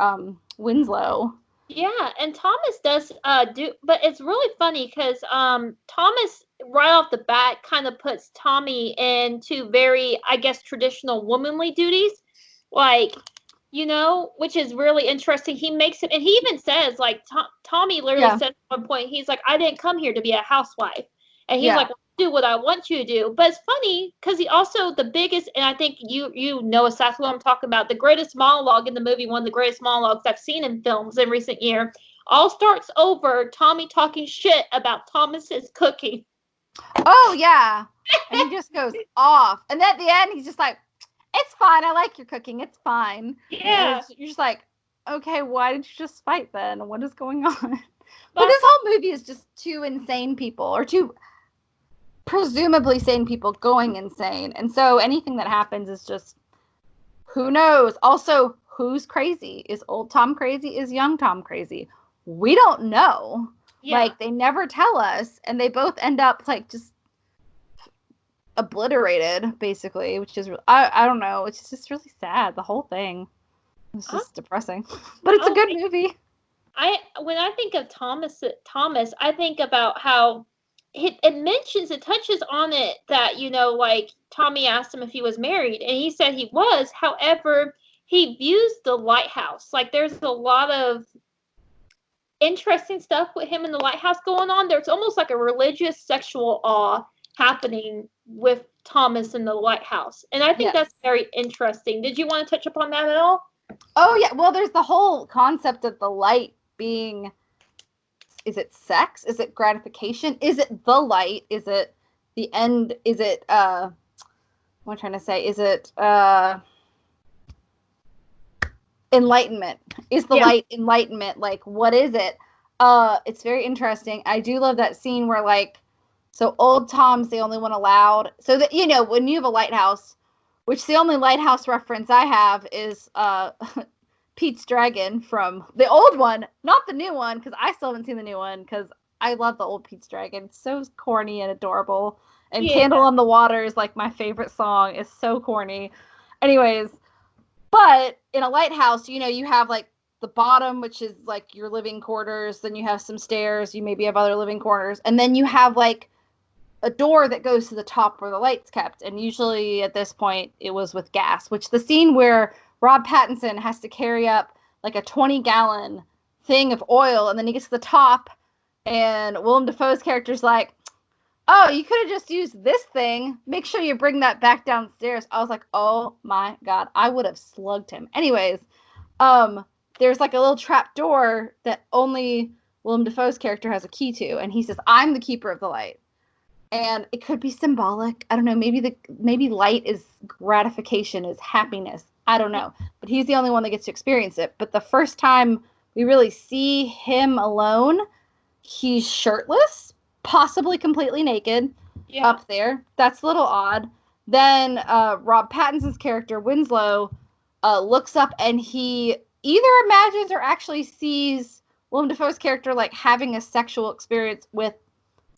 [SPEAKER 1] Winslow.
[SPEAKER 2] Yeah, and Thomas does but it's really funny because Thomas right off the bat kind of puts Tommy into very, I guess, traditional womanly duties, like, which is really interesting. He makes it, and he even says, like, Tommy literally said at one point, he's like, "I didn't come here to be a housewife," and he's like, "Do what I want you to do." But it's funny because he also, the biggest, and I think you know exactly what I'm talking about, the greatest monologue in the movie, one of the greatest monologues I've seen in films in recent year, all starts over Tommy talking shit about Thomas's cooking.
[SPEAKER 1] Oh yeah, and he just goes off, and at the end he's just like, "It's fine. I like your cooking. It's fine."
[SPEAKER 2] Yeah,
[SPEAKER 1] you're just like, okay, why did you just fight then? What is going on? But this whole movie is just two insane people, or two presumably sane people going insane. And so anything that happens is just, who knows? Also, who's crazy? Is old Tom crazy? Is young Tom crazy? We don't know. Yeah. Like, they never tell us, and they both end up like just obliterated, basically, which is, I don't know, it's just really sad. The whole thing. It's just depressing. But it's a good movie.
[SPEAKER 2] When I think of Thomas, I think about how it touches on it that, like, Tommy asked him if he was married, and he said he was. However, he views the lighthouse, like, there's a lot of interesting stuff with him in the lighthouse going on. There's almost like a religious sexual awe happening with Thomas in the lighthouse, and I think that's very interesting. Did you want to touch upon that at all?
[SPEAKER 1] Oh yeah, well, there's the whole concept of the light being, is it sex? Is it gratification? Is it the light? Is it the end? Is it what am I trying to say? Is it enlightenment? Is the light enlightenment? Like, what is it? It's very interesting. I do love that scene where, like, so old Tom's the only one allowed. So that, when you have a lighthouse, which the only lighthouse reference I have is Pete's Dragon from the old one, not the new one, because I still haven't seen the new one, because I love the old Pete's Dragon. It's so corny and adorable. And Candle on the Water is like my favorite song. It's so corny. Anyways, but in a lighthouse, you have like the bottom, which is like your living quarters. Then you have some stairs. You maybe have other living quarters. And then you have like a door that goes to the top where the light's kept. And usually at this point, it was with gas, which the scene where Rob Pattinson has to carry up like a 20-gallon thing of oil, and then he gets to the top, and Willem Dafoe's character's like, "Oh, you could have just used this thing. Make sure you bring that back downstairs." I was like, oh my God, I would have slugged him. Anyways, there's like a little trap door that only Willem Dafoe's character has a key to, and he says, "I'm the keeper of the light." And it could be symbolic. I don't know. Maybe light is gratification, is happiness. I don't know. But he's the only one that gets to experience it. But the first time we really see him alone, he's shirtless, possibly completely naked, up there. That's a little odd. Then Rob Pattinson's character, Winslow, looks up, and he either imagines or actually sees Willem Dafoe's character like having a sexual experience with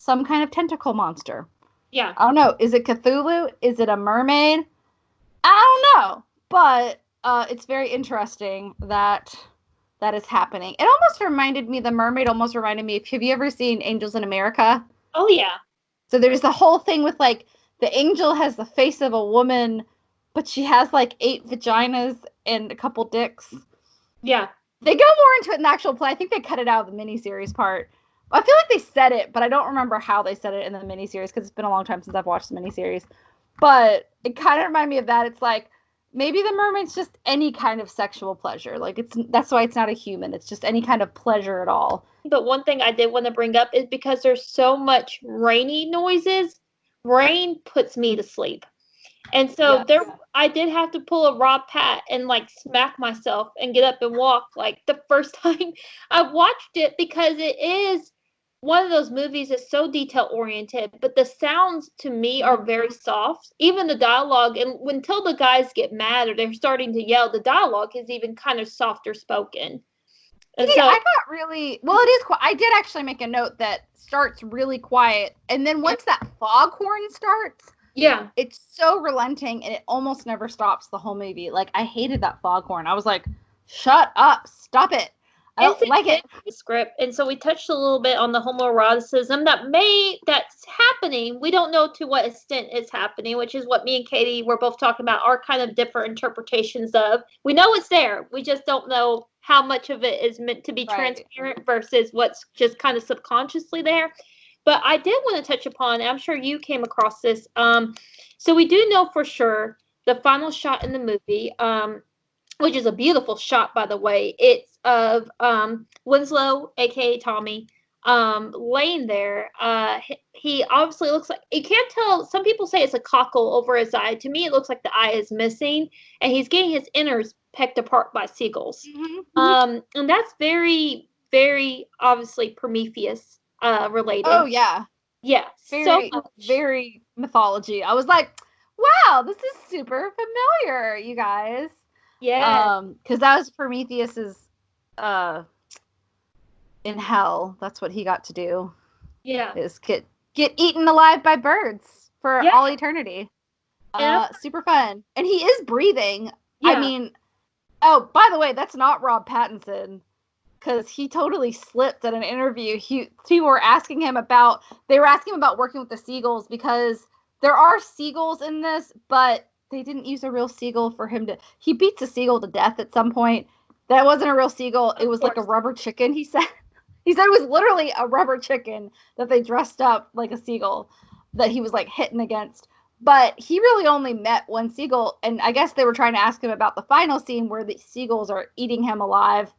[SPEAKER 1] some kind of tentacle monster. Yeah. I don't know. Is it Cthulhu? Is it a mermaid? I don't know. But it's very interesting that is happening. It almost reminded me, the mermaid almost reminded me, have you ever seen Angels in America?
[SPEAKER 2] Oh, yeah.
[SPEAKER 1] So there's the whole thing with, like, the angel has the face of a woman, but she has like 8 vaginas and a couple dicks.
[SPEAKER 2] Yeah.
[SPEAKER 1] They go more into it in the actual play. I think they cut it out of the miniseries part. I feel like they said it, but I don't remember how they said it in the miniseries because it's been a long time since I've watched the miniseries. But it kind of reminded me of that. It's like maybe the mermaid's just any kind of sexual pleasure. Like that's why it's not a human. It's just any kind of pleasure at all.
[SPEAKER 2] But one thing I did want to bring up is because there's so much rainy noises, rain puts me to sleep. And so
[SPEAKER 1] Yes.
[SPEAKER 2] I did have to pull a Rob Pat and like smack myself and get up and walk like the first time I watched it, because it is one of those movies that's so detail oriented, but the sounds to me are very soft. Even the dialogue, and until the guys get mad or they're starting to yell, the dialogue is even kind of softer spoken. And
[SPEAKER 1] See,
[SPEAKER 2] so
[SPEAKER 1] I got really well. It is. I did actually make a note that starts really quiet, and then once that foghorn starts,
[SPEAKER 2] yeah,
[SPEAKER 1] it's so relenting, and it almost never stops the whole movie. Like I hated that foghorn. I was like, "Shut up! Stop it! I don't like it."
[SPEAKER 2] The script, and so we touched a little bit on the homoeroticism that's happening. We don't know to what extent it's happening, which is what me and Katie were both talking about. Our kind of different interpretations of. We know it's there. We just don't know how much of it is meant to be transparent versus what's just kind of subconsciously there. But I did want to touch upon, and I'm sure you came across this. So we do know for sure the final shot in the movie, which is a beautiful shot, by the way. It's of Winslow, aka Tommy, laying there. He obviously looks like, you can't tell. Some people say it's a cockle over his eye. To me, it looks like the eye is missing, and he's getting his innards pecked apart by seagulls. And that's very, very obviously Prometheus related.
[SPEAKER 1] Oh yeah,
[SPEAKER 2] yeah,
[SPEAKER 1] very,
[SPEAKER 2] so
[SPEAKER 1] very mythology. I was like, wow, this is super familiar, you guys.
[SPEAKER 2] Yeah.
[SPEAKER 1] Because that was Prometheus's in hell. That's what he got to do.
[SPEAKER 2] Yeah.
[SPEAKER 1] Is get eaten alive by birds for all eternity. Super fun. And he is breathing. Yeah. I mean, oh, by the way, that's not Rob Pattinson, because he totally slipped at an interview. People were asking him about working with the seagulls, because there are seagulls in this, but they didn't use a real seagull for him to. He beats a seagull to death at some point. That wasn't a real seagull. It was like a rubber chicken, he said. He said it was literally a rubber chicken that they dressed up like a seagull that he was like hitting against. But he really only met one seagull, and I guess they were trying to ask him about the final scene where the seagulls are eating him alive.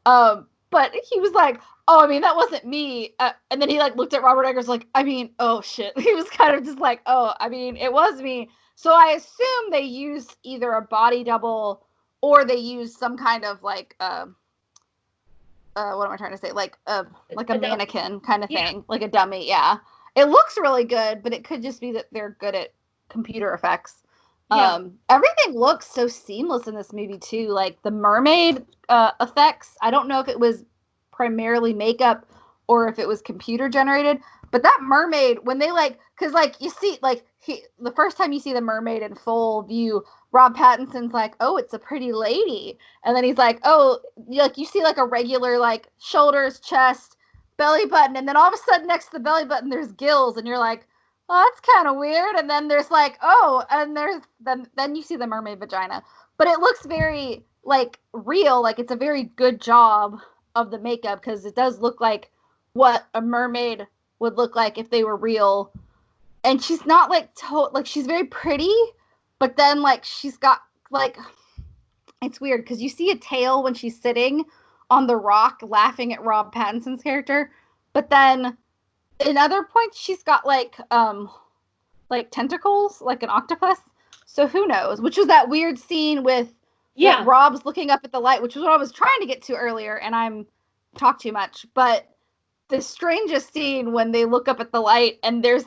[SPEAKER 1] But he was like, "Oh, I mean, that wasn't me." And then he like looked at Robert Eggers like, "I mean, oh shit." He was kind of just like, "Oh, I mean, it was me." So I assume they used either a body double or they used some kind of like what am I trying to say? Like a mannequin kind of thing, like a dummy. Yeah, it looks really good, but it could just be that they're good at computer effects. Yeah. Everything looks so seamless in this movie too. Like the mermaid effects. I don't know if it was primarily makeup or if it was computer generated, but that mermaid, when they because you see the first time you see the mermaid in full view, Rob Pattinson's like, "Oh, it's a pretty lady," and then he's like, "Oh," you see like a regular shoulders, chest, belly button, and then all of a sudden next to the belly button there's gills, and you're like, "Oh, that's kind of weird." And then there's and there's then you see the mermaid vagina, but it looks very real. Like it's a very good job of the makeup, because it does look like what a mermaid would look like if they were real. And she's not she's very pretty, but then she's got it's weird because you see a tail when she's sitting on the rock laughing at Rob Pattinson's character, but then in other points she's got tentacles like an octopus. So who knows? Which was that weird scene with Rob's looking up at the light, which was what I was trying to get to earlier, and I'm talk too much. But the strangest scene when they look up at the light and there's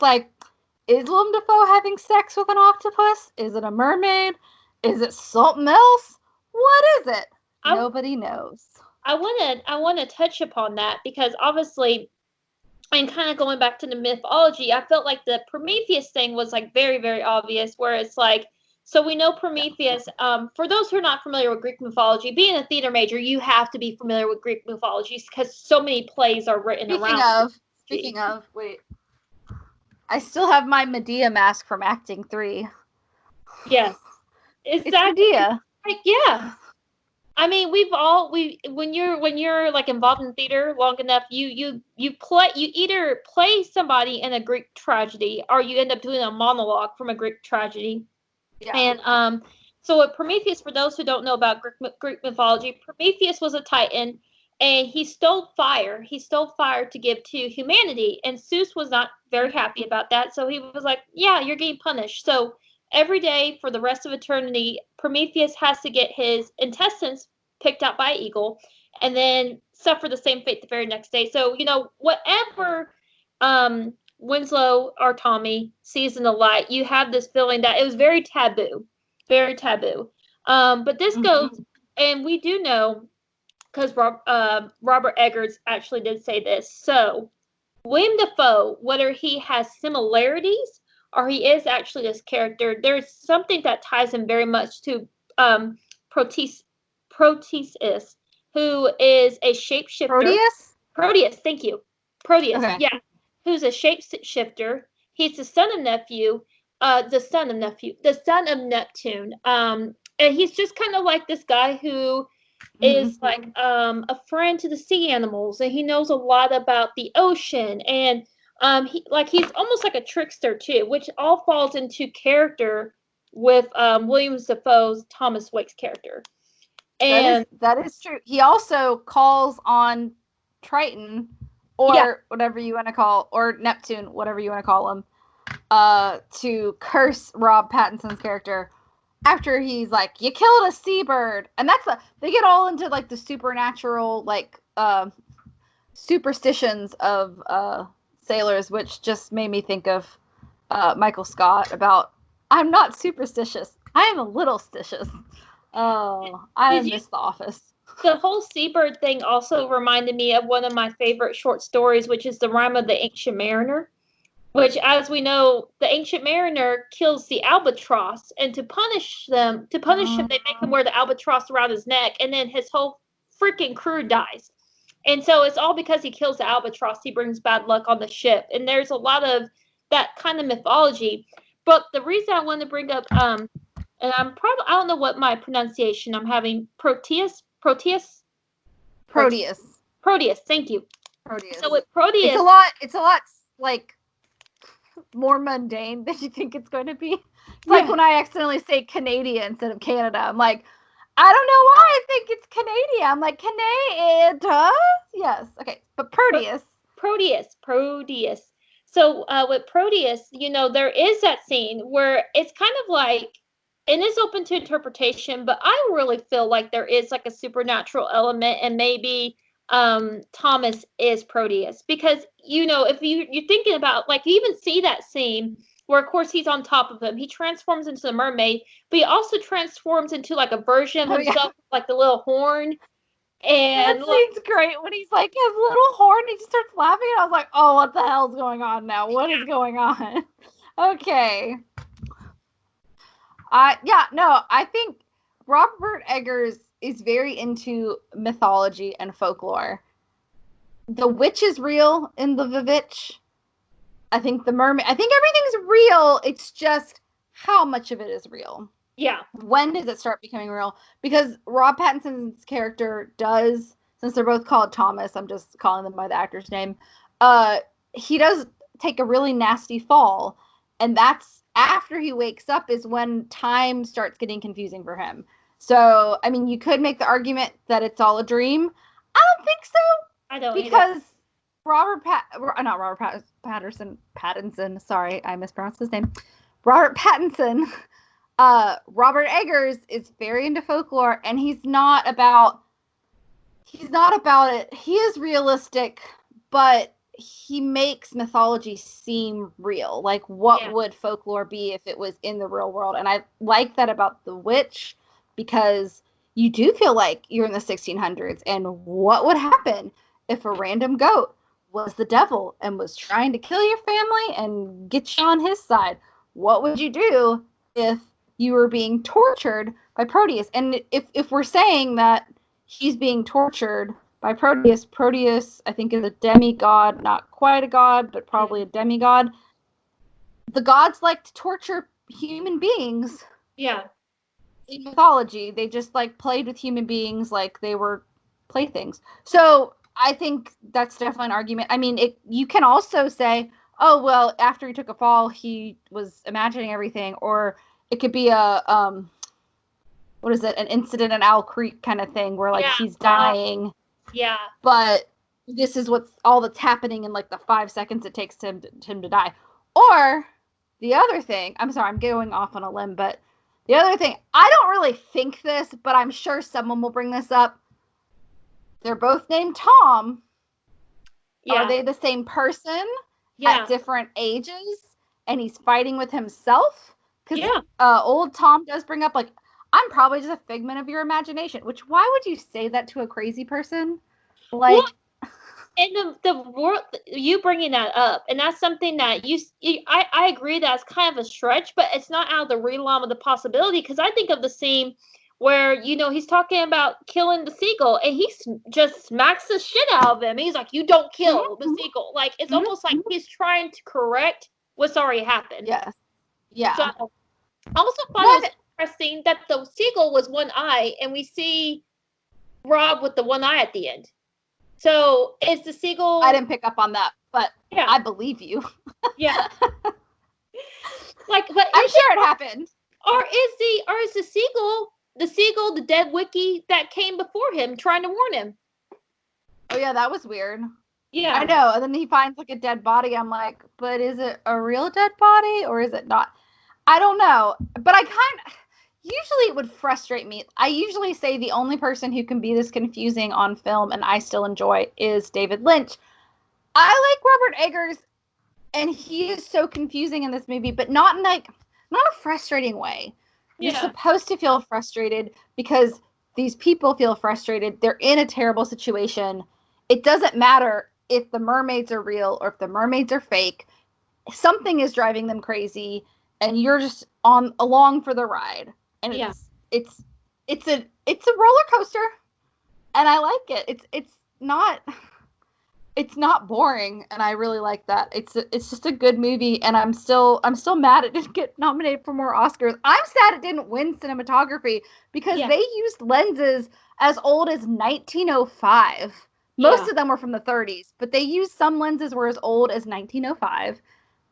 [SPEAKER 1] is Willem Dafoe having sex with an octopus? Is it a mermaid? Is it something else? What is it? Nobody knows.
[SPEAKER 2] I want to touch upon that, because obviously, and kind of going back to the mythology, I felt like the Prometheus thing was very, very obvious, where it's so we know Prometheus. For those who are not familiar with Greek mythology, being a theater major, you have to be familiar with Greek mythology because so many plays are written around.
[SPEAKER 1] Speaking of, wait. I still have my Medea mask from acting 3.
[SPEAKER 2] Yes.
[SPEAKER 1] It's
[SPEAKER 2] exactly.
[SPEAKER 1] Medea.
[SPEAKER 2] Like, yeah. I mean, when you're like involved in theater long enough, you either play somebody in a Greek tragedy or you end up doing a monologue from a Greek tragedy.
[SPEAKER 1] Yeah.
[SPEAKER 2] And so with Prometheus, for those who don't know about Greek mythology, Prometheus was a Titan, and he stole fire. He stole fire to give to humanity, and Zeus was not very happy about that. So he was like, "Yeah, you're getting punished." So every day for the rest of eternity, Prometheus has to get his intestines picked out by an eagle, and then suffer the same fate the very next day. So whatever Winslow or Tommy sees in the light, you have this feeling that it was very taboo, very taboo. But this goes, and we do know because Robert Eggers actually did say this. So William Dafoe, whether he has similarities or he is actually this character, there's something that ties him very much to Proteus, Proteus, who is a shapeshifter.
[SPEAKER 1] Proteus?
[SPEAKER 2] Proteus, thank you. Proteus,
[SPEAKER 1] Okay.
[SPEAKER 2] yeah, who's a shapeshifter. He's the son of Neptune. And he's just kind of like this guy who is like a friend to the sea animals, and he knows a lot about the ocean, and he's almost like a trickster too, which all falls into character with William Dafoe's Thomas Wake's character. And
[SPEAKER 1] that is true. He also calls on Triton, or whatever you want to call, or Neptune, whatever you want to call him, to curse Rob Pattinson's character after he's like, "You killed a seabird," and they get all into like the supernatural superstitions of sailors, which just made me think of Michael Scott about, "I'm not superstitious, I am a little stitious." Oh, I miss The Office.
[SPEAKER 2] The whole seabird thing also reminded me of one of my favorite short stories, which is The Rime of the Ancient Mariner, which, as we know, the Ancient Mariner kills the albatross, and to punish him, they make him wear the albatross around his neck, and then his whole freaking crew dies. And so it's all because he kills the albatross. He brings bad luck on the ship, and there's a lot of that kind of mythology. But the reason I want to bring up, and I don't know what my pronunciation I'm having, Proteus. Thank you.
[SPEAKER 1] Proteus.
[SPEAKER 2] So with Proteus,
[SPEAKER 1] it's a lot like more mundane than you think it's going to be. It's like when I accidentally say Canada instead of Canada. I'm like, I don't know why I think it's Canada. I'm like, Canada? Yes. Okay. But Proteus.
[SPEAKER 2] Proteus. So with Proteus, there is that scene where it's kind of like, and it's open to interpretation, but I really feel like there is like a supernatural element, and maybe Thomas is Proteus, because if you're thinking about, like, you even see that scene where, of course, he's on top of him. He transforms into the mermaid, but he also transforms into like a version of himself, like the little horn. And
[SPEAKER 1] that scene's great when he's like his little horn. He just starts laughing, and I was like, "Oh, what the hell's going on now? What is going on?" Okay. I think Robert Eggers is very into mythology and folklore. The witch is real in the Vivitch. I think the mermaid. I think everything's real. It's just how much of it is real.
[SPEAKER 2] Yeah.
[SPEAKER 1] When does it start becoming real? Because Rob Pattinson's character does, since they're both called Thomas, I'm just calling them by the actor's name. He does take a really nasty fall, and that's after he wakes up is when time starts getting confusing for him. So, I mean, you could make the argument that it's all a dream. I don't think so.
[SPEAKER 2] I don't,
[SPEAKER 1] because Pattinson. Sorry, I mispronounced his name. Robert Pattinson. Robert Eggers is very into folklore, and he's not about it. He is realistic, but he makes mythology seem real. Like, what would folklore be if it was in the real world? And I like that about The Witch, because you do feel like you're in the 1600s, and what would happen if a random goat was the devil and was trying to kill your family and get you on his side? What would you do if you were being tortured by Proteus? And if we're saying that he's being tortured by Proteus, I think, is a demigod, not quite a god, but probably a demigod. The gods like to torture human beings.
[SPEAKER 2] Yeah.
[SPEAKER 1] in mythology. They just like played with human beings like they were playthings. So I think that's definitely an argument. I mean, you can also say, oh well, after he took a fall, he was imagining everything, or it could be a what is it, an incident in Owl Creek kind of thing where like he's dying.
[SPEAKER 2] Yeah.
[SPEAKER 1] But this is what's all that's happening in like the 5 seconds it takes him to die. Or the other thing, I'm sorry, I'm going off on a limb, but the other thing, I don't really think this, but I'm sure someone will bring this up. They're both named Tom. Yeah. Are they the same person at different ages? And he's fighting with himself? Because old Tom does bring up, like, I'm probably just a figment of your imagination. Which, why would you say that to a crazy person? Like, well,
[SPEAKER 2] and the world, you bringing that up, and that's something that I agree that's kind of a stretch, but it's not out of the realm of the possibility, because I think of the scene where, you know, he's talking about killing the seagull, and he just smacks the shit out of him. He's like, you don't kill the seagull. Like, it's almost like he's trying to correct what's already happened.
[SPEAKER 1] Yes. Yeah.
[SPEAKER 2] So, I also thought it was interesting that the seagull was one eye, and we see Rob with the one eye at the end. So, is the seagull...
[SPEAKER 1] I didn't pick up on that, but I believe you.
[SPEAKER 2] Yeah. Like, but
[SPEAKER 1] I'm sure it happened.
[SPEAKER 2] Or is the seagull the dead Wiki that came before him trying to warn him?
[SPEAKER 1] Oh yeah, that was weird.
[SPEAKER 2] Yeah.
[SPEAKER 1] I know. And then he finds like a dead body. I'm like, but is it a real dead body or is it not? I don't know. But usually it would frustrate me. I usually say the only person who can be this confusing on film and I still enjoy is David Lynch. I like Robert Eggers, and he is so confusing in this movie, but not in not a frustrating way. You're supposed to feel frustrated because these people feel frustrated. They're in a terrible situation. It doesn't matter if the mermaids are real or if the mermaids are fake. Something is driving them crazy, and you're just along for the ride. And it's a roller coaster, and I like it. It's not boring, and I really like that. It's just a good movie, and I'm still mad it didn't get nominated for more Oscars. I'm sad it didn't win cinematography because they used lenses as old as 1905. Most of them were from the 30s, but they used some lenses were as old as 1905.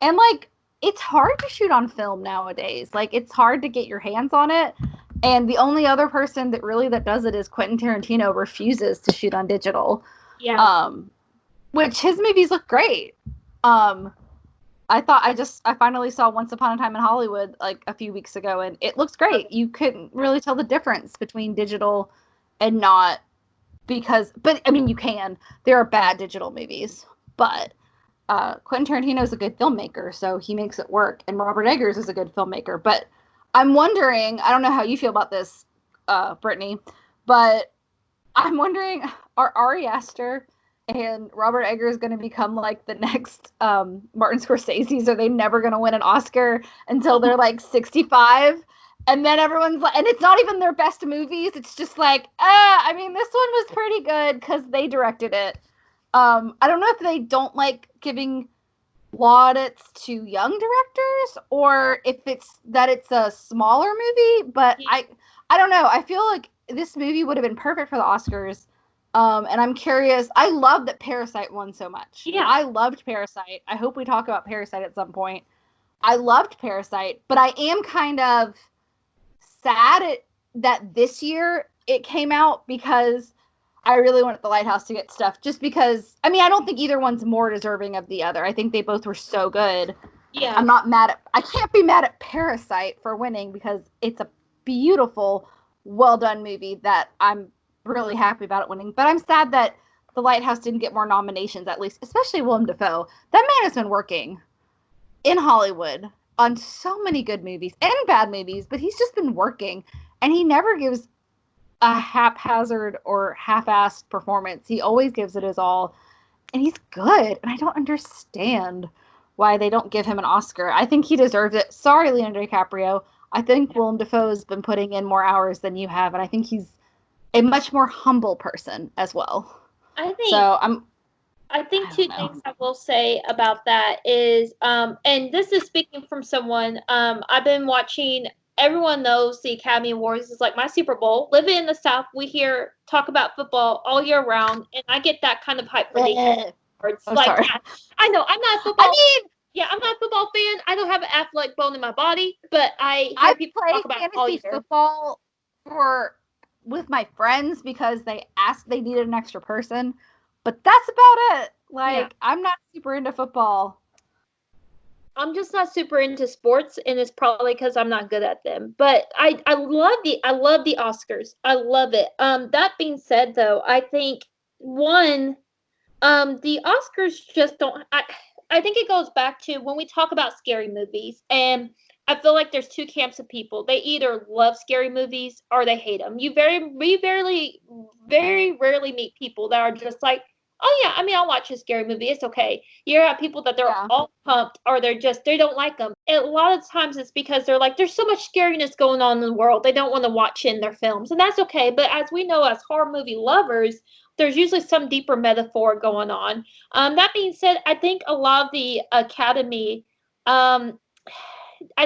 [SPEAKER 1] And like, it's hard to shoot on film nowadays. Like, it's hard to get your hands on it. And the only other person that does it is Quentin Tarantino refuses to shoot on digital.
[SPEAKER 2] Yeah.
[SPEAKER 1] Which his movies look great. I finally saw Once Upon a Time in Hollywood like a few weeks ago, and it looks great. You couldn't really tell the difference between digital and not, but I mean, you can. There are bad digital movies, but Quentin Tarantino is a good filmmaker, so he makes it work, and Robert Eggers is a good filmmaker. But I'm wondering, I don't know how you feel about this, Brittany, but I'm wondering, are Ari Aster and Robert Eggers going to become like the next Martin Scorsese's? Are they never going to win an Oscar until they're like 65? And then everyone's like, and it's not even their best movies. It's just like, I mean, this one was pretty good because they directed it. I don't know if they don't like giving plaudits to young directors or if it's a smaller movie, but I don't know. I feel like this movie would have been perfect for the Oscars. And I'm curious. I love that Parasite won so much.
[SPEAKER 2] Yeah.
[SPEAKER 1] I loved Parasite. I hope we talk about Parasite at some point. I loved Parasite, but I am kind of sad that this year it came out because I really wanted the Lighthouse to get stuff. Just because, I mean, I don't think either one's more deserving of the other. I think they both were so good.
[SPEAKER 2] Yeah.
[SPEAKER 1] I can't be mad at Parasite for winning because it's a beautiful, well done movie that I'm really happy about it winning. But I'm sad that the Lighthouse didn't get more nominations, at least, especially Willem Dafoe. That man has been working in Hollywood on so many good movies and bad movies, but he's just been working, and he never gives a haphazard or half-assed performance. He always gives it his all, and he's good, and I don't understand why they don't give him an Oscar. I think he deserves it. Sorry, Leonardo DiCaprio. I think Willem Dafoe has been putting in more hours than you have, and I think he's a much more humble person as well.
[SPEAKER 2] I think two things I will say about that is, and this is speaking from someone, I've been watching everyone knows the Academy Awards is like my Super Bowl. Living in the South, we hear talk about football all year round, and I get that kind of hype for the awards.
[SPEAKER 1] Oh,
[SPEAKER 2] Like,
[SPEAKER 1] sorry.
[SPEAKER 2] yeah, I know I'm not a
[SPEAKER 1] I
[SPEAKER 2] football.
[SPEAKER 1] mean,
[SPEAKER 2] Yeah, I'm not a football fan. I don't have an athletic bone in my body, but I
[SPEAKER 1] I
[SPEAKER 2] hear people
[SPEAKER 1] play
[SPEAKER 2] talk about it all
[SPEAKER 1] fantasy
[SPEAKER 2] year.
[SPEAKER 1] football with my friends because they asked they needed an extra person, but that's about it.
[SPEAKER 2] Yeah.
[SPEAKER 1] Like, I'm not super into football.
[SPEAKER 2] I'm just not super into sports, and it's probably because I'm not good at them. But I love the Oscars. I love it. That being said, though, I think one the Oscars just don't. I think it goes back to when we talk about scary movies, and I feel like there's two camps of people. They either love scary movies or they hate them. Very rarely meet people that are just like, oh yeah, I mean, I'll watch a scary movie. It's okay. You have people that they're
[SPEAKER 1] Yeah.
[SPEAKER 2] all pumped, or they don't like them. And a lot of times it's because they're like, there's so much scariness going on in the world. They don't want to watch in their films, and that's okay. But as we know, as horror movie lovers, there's usually some deeper metaphor going on. That being said, I think a lot of the Academy, I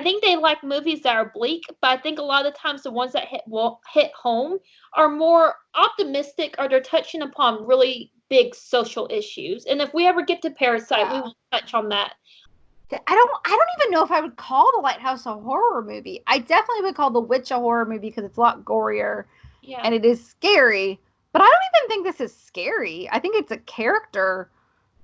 [SPEAKER 2] think they like movies that are bleak, but I think a lot of the times the ones that hit home are more optimistic, or they're touching upon really big social issues. And if we ever get to Parasite, we will touch on that.
[SPEAKER 1] I don't even know if I would call The Lighthouse a horror movie. I definitely would call The Witch a horror movie because it's a lot gorier and it is scary. But I don't even think this is scary. I think it's a character.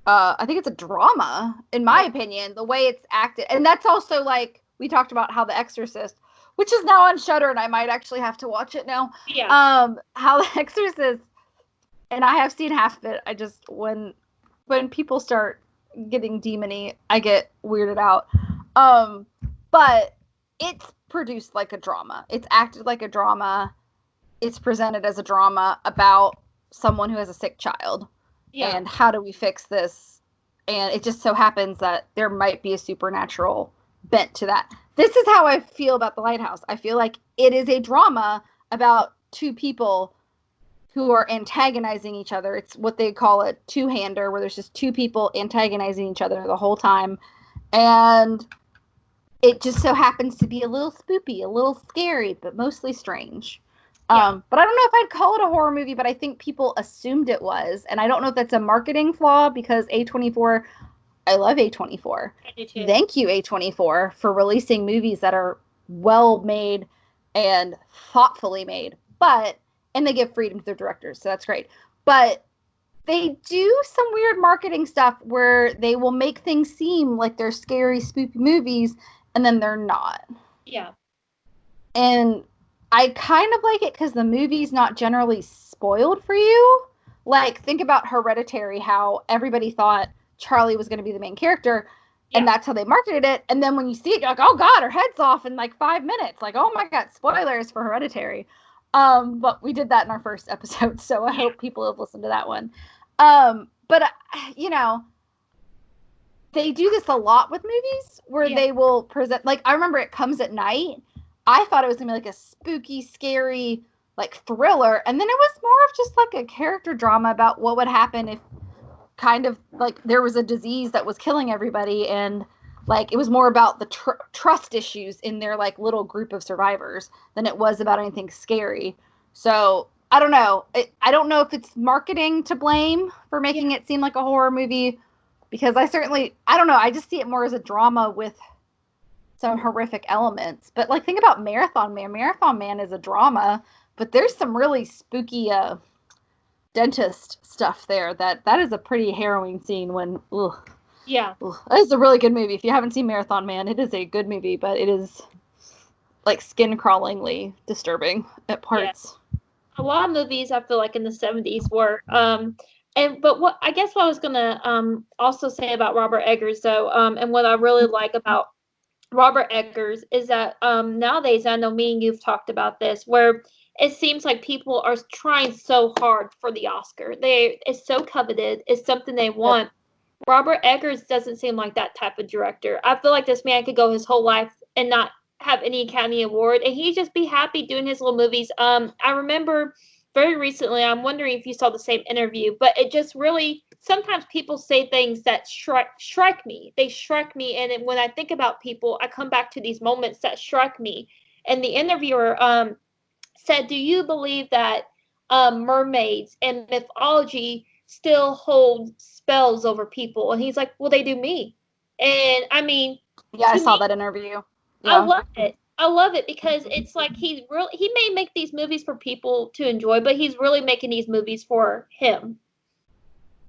[SPEAKER 1] I think it's a drama, in my opinion, the way it's acted. And that's also like we talked about how The Exorcist, which is now on Shudder, and I might actually have to watch it now.
[SPEAKER 2] Yeah.
[SPEAKER 1] How The Exorcist, and I have seen half of it. I just when people start getting demony, I get weirded out. But it's produced like a drama. It's acted like a drama. It's presented as a drama about someone who has a sick child.
[SPEAKER 2] Yeah.
[SPEAKER 1] And how do we fix this? And it just so happens that there might be a supernatural bent to that. This is how I feel about The Lighthouse. I feel like it is a drama about two people who are antagonizing each other. It's what they call a two-hander, where there's just two people antagonizing each other the whole time. And it just so happens to be a little spoopy, a little scary, but mostly strange.
[SPEAKER 2] Yeah.
[SPEAKER 1] But I don't know if I'd call it a horror movie, but I think people assumed it was. And I don't know if that's a marketing flaw because A24, I love A24.
[SPEAKER 2] I do too.
[SPEAKER 1] Thank you, A24, for releasing movies that are well made and thoughtfully made. And they give freedom to their directors, so that's great. But they do some weird marketing stuff where they will make things seem like they're scary, spooky movies, and then they're not.
[SPEAKER 2] Yeah.
[SPEAKER 1] And I kind of like it because the movie's not generally spoiled for you. Like, think about Hereditary, how everybody thought Charlie was going to be the main character, and that's how they marketed it. And then when you see it, you're like, oh God, her head's off in like 5 minutes. Like, oh my God, spoilers for Hereditary. But we did that in our first episode, so I hope people have listened to that one. But you know, they do this a lot with movies where they will present, like, I remember It Comes at Night. I thought it was gonna be like a spooky, scary, like, thriller, and then it was more of just like a character drama about what would happen if kind of like there was a disease that was killing everybody, and like it was more about the trust issues in their like little group of survivors than it was about anything scary. So I don't know. I don't know if it's marketing to blame for making it seem like a horror movie, because I don't know. I just see it more as a drama with some horrific elements. But like, think about Marathon Man. Marathon Man is a drama, but there's some really spooky dentist stuff there. That is a pretty harrowing scene when. Ugh.
[SPEAKER 2] Yeah.
[SPEAKER 1] It's a really good movie. If you haven't seen Marathon Man, it is a good movie, but it is like skin-crawlingly disturbing at parts.
[SPEAKER 2] Yeah. A lot of movies I feel like in the 70s were but what I was gonna also say about Robert Eggers though, and what I really like about Robert Eggers is that nowadays, I know me and you've talked about this, where it seems like people are trying so hard for the Oscar. It's so coveted, it's something they want. Robert Eggers doesn't seem like that type of director. I feel like this man could go his whole life and not have any Academy Award, and he'd just be happy doing his little movies. I remember very recently, I'm wondering if you saw the same interview, but it just really, sometimes people say things that strike me. They strike me, and when I think about people, I come back to these moments that strike me. and the interviewer said, "Do you believe that mermaids and mythology still hold spells over people?" And he's like, "Well, they do me." And I mean,
[SPEAKER 1] Yeah, I
[SPEAKER 2] to
[SPEAKER 1] saw
[SPEAKER 2] me,
[SPEAKER 1] that interview.
[SPEAKER 2] I
[SPEAKER 1] Yeah.
[SPEAKER 2] love it. I love it because it's like he may make these movies for people to enjoy, but he's really making these movies for him.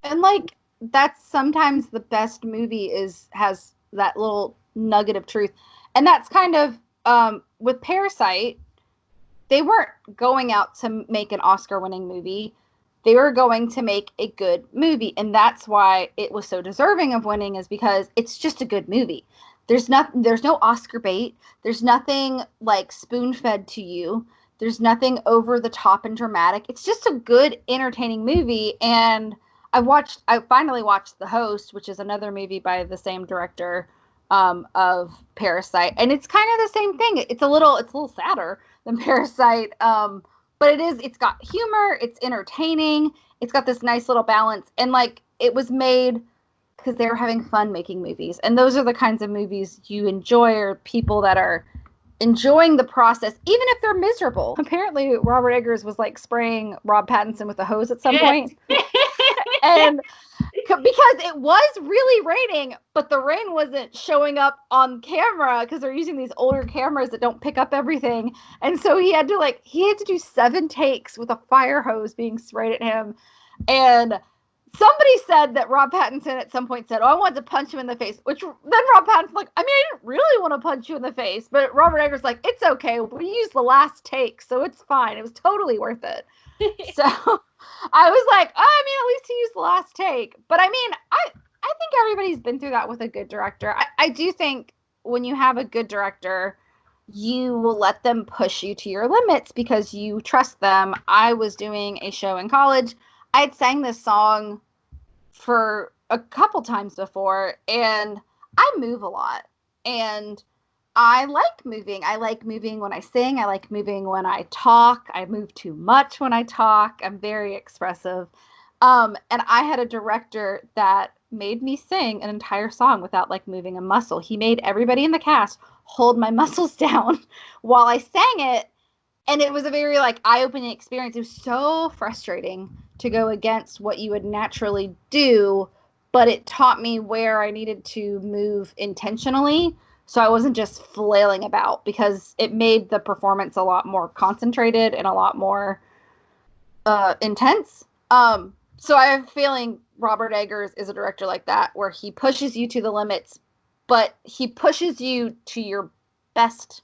[SPEAKER 1] And like that's sometimes the best movie has that little nugget of truth. And that's kind of with Parasite, they weren't going out to make an Oscar winning movie. They were going to make a good movie. And that's why it was so deserving of winning, is because it's just a good movie. There's no Oscar bait. There's nothing like spoon fed to you. There's nothing over the top and dramatic. It's just a good, entertaining movie. And I finally watched The Host, which is another movie by the same director of Parasite. And it's kind of the same thing. It's a little sadder than Parasite. But it's got humor, it's entertaining, it's got this nice little balance, and like it was made because they were having fun making movies. And those are the kinds of movies you enjoy, or people that are enjoying the process, even if they're miserable. Apparently, Robert Eggers was like spraying Rob Pattinson with a hose at some point. And because it was really raining, but the rain wasn't showing up on camera because they're using these older cameras that don't pick up everything. And so he had to do 7 takes with a fire hose being sprayed at him. And somebody said that Rob Pattinson at some point said, "Oh, I wanted to punch him in the face," which then Rob Pattinson's like, "I mean, I didn't really want to punch you in the face," but Robert Eggers like, "It's okay. We used the last take, so it's fine. It was totally worth it." So I was like, "Oh, I mean, at least he used the last take." But I mean, I think everybody's been through that with a good director. I do think when you have a good director, you will let them push you to your limits because you trust them. I was doing a show in college. I had sang this song for a couple times before, and I move a lot. And I like moving. I like moving when I sing. I like moving when I talk. I move too much when I talk. I'm very expressive. And I had a director that made me sing an entire song without like moving a muscle. He made everybody in the cast hold my muscles down while I sang it. And it was a very like eye-opening experience. It was so frustrating to go against what you would naturally do, but it taught me where I needed to move intentionally, so I wasn't just flailing about, because it made the performance a lot more concentrated and a lot more intense. So I have a feeling Robert Eggers is a director like that, where he pushes you to the limits, but he pushes you to your best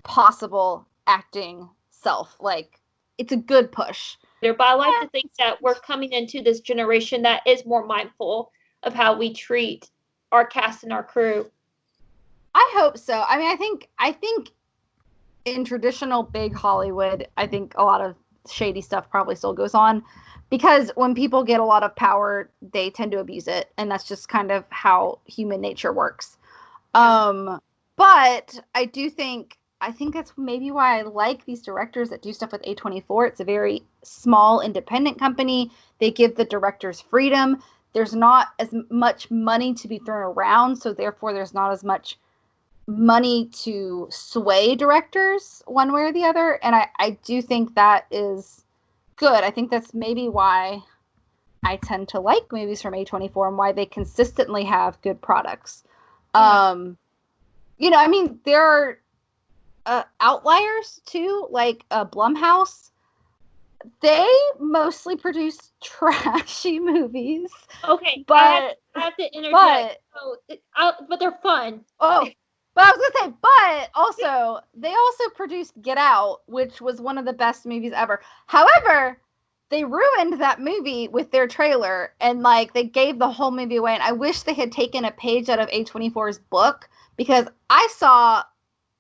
[SPEAKER 1] possible acting self. Like, it's a good push.
[SPEAKER 2] But I like to think that we're coming into this generation that is more mindful of how we treat our cast and our crew.
[SPEAKER 1] I hope so. I mean, I think in traditional big Hollywood, I think a lot of shady stuff probably still goes on, because when people get a lot of power, they tend to abuse it, and that's just kind of how human nature works.
[SPEAKER 2] Yeah.
[SPEAKER 1] But I think that's maybe why I like these directors that do stuff with A24. It's a very small independent company. They give the directors freedom. There's not as much money to be thrown around, so therefore there's not as much money to sway directors one way or the other. And I do think that is good. I think that's maybe why I tend to like movies from A24 and why they consistently have good products.
[SPEAKER 2] Yeah.
[SPEAKER 1] I mean, there are outliers too, like Blumhouse. They mostly produce trashy movies.
[SPEAKER 2] Okay,
[SPEAKER 1] but
[SPEAKER 2] I have to interject.
[SPEAKER 1] but
[SPEAKER 2] So, but they're fun.
[SPEAKER 1] oh, but I was gonna say, but also they also produced Get Out, which was one of the best movies ever. However, they ruined that movie with their trailer, and like they gave the whole movie away. And I wish they had taken a page out of A24's book, because I saw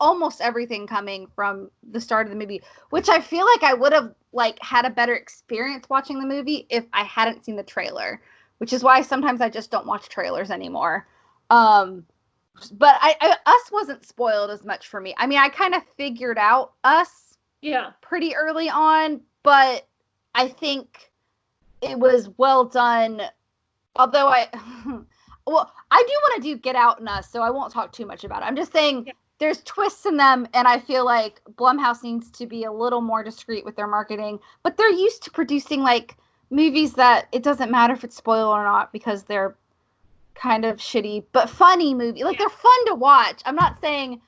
[SPEAKER 1] almost everything coming from the start of the movie, which I feel like I would have like had a better experience watching the movie if I hadn't seen the trailer, which is why sometimes I just don't watch trailers anymore. But Us wasn't spoiled as much for me. I mean, I kind of figured out Us
[SPEAKER 2] Yeah.
[SPEAKER 1] pretty early on, but I think it was well done. Although well, I do want to do Get Out and Us, so I won't talk too much about it. I'm just saying,
[SPEAKER 2] Yeah.
[SPEAKER 1] there's twists in them, and I feel like Blumhouse needs to be a little more discreet with their marketing. But they're used to producing like movies that it doesn't matter if it's spoiled or not because they're kind of shitty but funny movie. Like, they're fun to watch. I'm not saying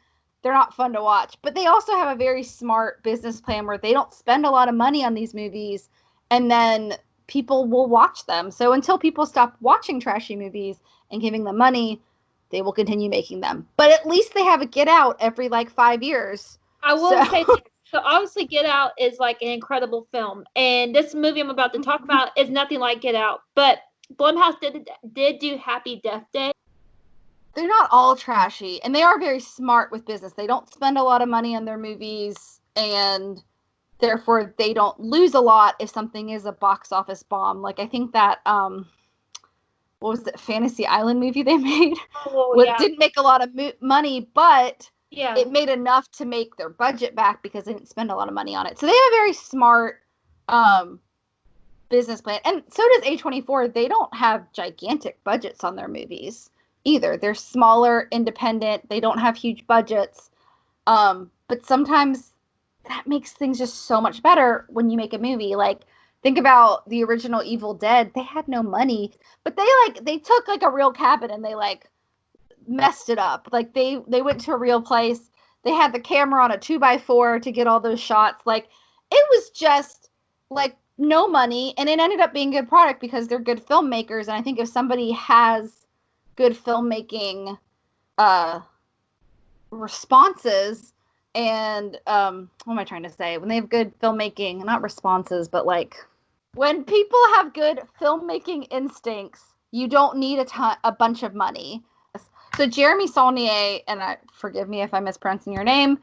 [SPEAKER 1] they're not fun to watch, but they also have a very smart business plan where they don't spend a lot of money on these movies, and then people will watch them. So until people stop watching trashy movies and giving them money, they will continue making them. But at least they have a Get Out every like 5 years.
[SPEAKER 2] I will say this. So obviously Get Out is like an incredible film. And this movie I'm about to talk about is nothing like Get Out. But Blumhouse did do Happy Death Day.
[SPEAKER 1] They're not all trashy, and they are very smart with business. They don't spend a lot of money on their movies, and therefore they don't lose a lot if something is a box office bomb. Like, I think that what was the Fantasy Island movie they made? Didn't make a lot of money, but it made enough to make their budget back because they didn't spend a lot of money on it. So they have a very smart business plan. And so does A24. They don't have gigantic budgets on their movies either. They're smaller, independent. They don't have huge budgets. But sometimes that makes things just so much better when you make a movie. Like, think about the original Evil Dead. They had no money, but they took like a real cabin and they like messed it up. Like, they went to a real place. They had the camera on a 2x4 to get all those shots. Like, it was just like no money, and it ended up being a good product because they're good filmmakers. And I think if somebody has good filmmaking responses and what am I trying to say? When they have good filmmaking, not responses, but like when people have good filmmaking instincts, you don't need a bunch of money. So Jeremy Saulnier, and forgive me if I'm mispronouncing your name,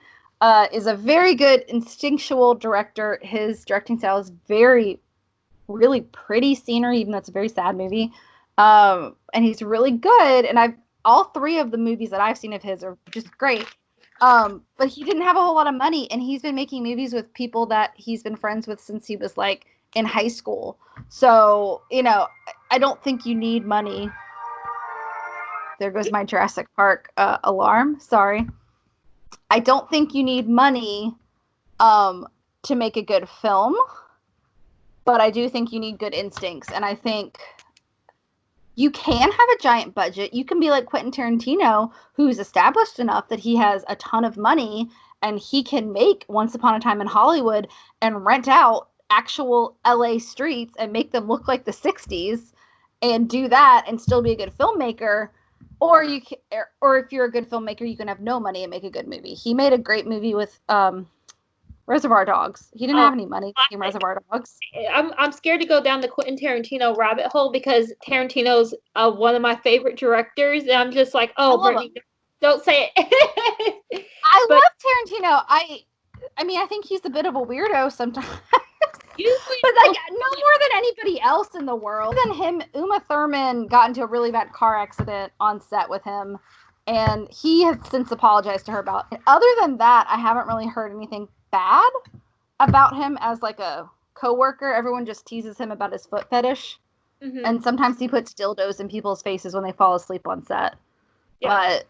[SPEAKER 1] is a very good instinctual director. His directing style is really pretty scenery, even though it's a very sad movie. And he's really good. And all 3 of the movies that I've seen of his are just great. But he didn't have a whole lot of money, and he's been making movies with people that he's been friends with since he was like in high school. So, I don't think you need money. There goes my Jurassic Park alarm. Sorry. I don't think you need money to make a good film, but I do think you need good instincts. And I think you can have a giant budget. You can be like Quentin Tarantino, who's established enough that he has a ton of money and he can make Once Upon a Time in Hollywood and rent out actual LA streets and make them look like the 60s and do that and still be a good filmmaker. Or if you're a good filmmaker, you can have no money and make a good movie. He made a great movie with Reservoir Dogs. He didn't have any money making Reservoir Dogs.
[SPEAKER 2] I'm scared to go down the Quentin Tarantino rabbit hole because Tarantino's one of my favorite directors, and I'm just like, Brittany, don't say it.
[SPEAKER 1] I love Tarantino. I mean, I think he's a bit of a weirdo sometimes. But like, no more than anybody else in the world. Than him, Uma Thurman got into a really bad car accident on set with him, and he has since apologized to her about it. Other than that, I haven't really heard anything bad about him as like a coworker. Everyone just teases him about his foot fetish, and sometimes he puts dildos in people's faces when they fall asleep on set. Yeah. But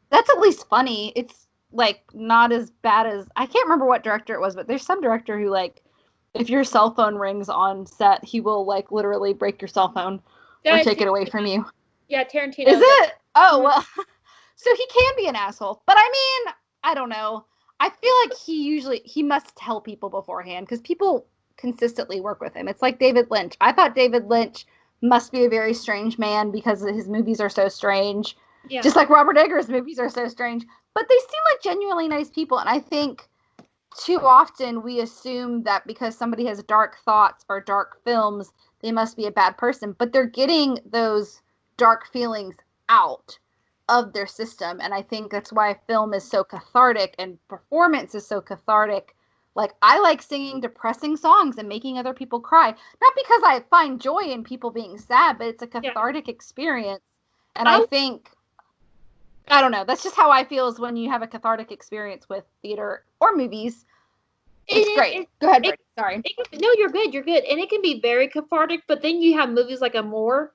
[SPEAKER 1] that's at least funny. It's like not as bad as, I can't remember what director it was, but there's some director who like, if your cell phone rings on set, he will like literally break your cell phone or take it away from you.
[SPEAKER 2] Yeah, Tarantino.
[SPEAKER 1] Is it? Oh, well. So he can be an asshole. But I mean, I don't know. I feel like he must tell people beforehand because people consistently work with him. It's like David Lynch. I thought David Lynch must be a very strange man because his movies are so strange. Yeah. Just like Robert Eggers' movies are so strange. But they seem like genuinely nice people. And I think too often we assume that because somebody has dark thoughts or dark films, they must be a bad person. But they're getting those dark feelings out of their system. And I think that's why film is so cathartic and performance is so cathartic. Like, I like singing depressing songs and making other people cry. Not because I find joy in people being sad, but it's a cathartic experience. And I think, I don't know, that's just how I feel is when you have a cathartic experience with theater or movies. It's great. Go ahead, Brittany. Sorry.
[SPEAKER 2] No, you're good. You're good. And it can be very cathartic, but then you have movies like Amour,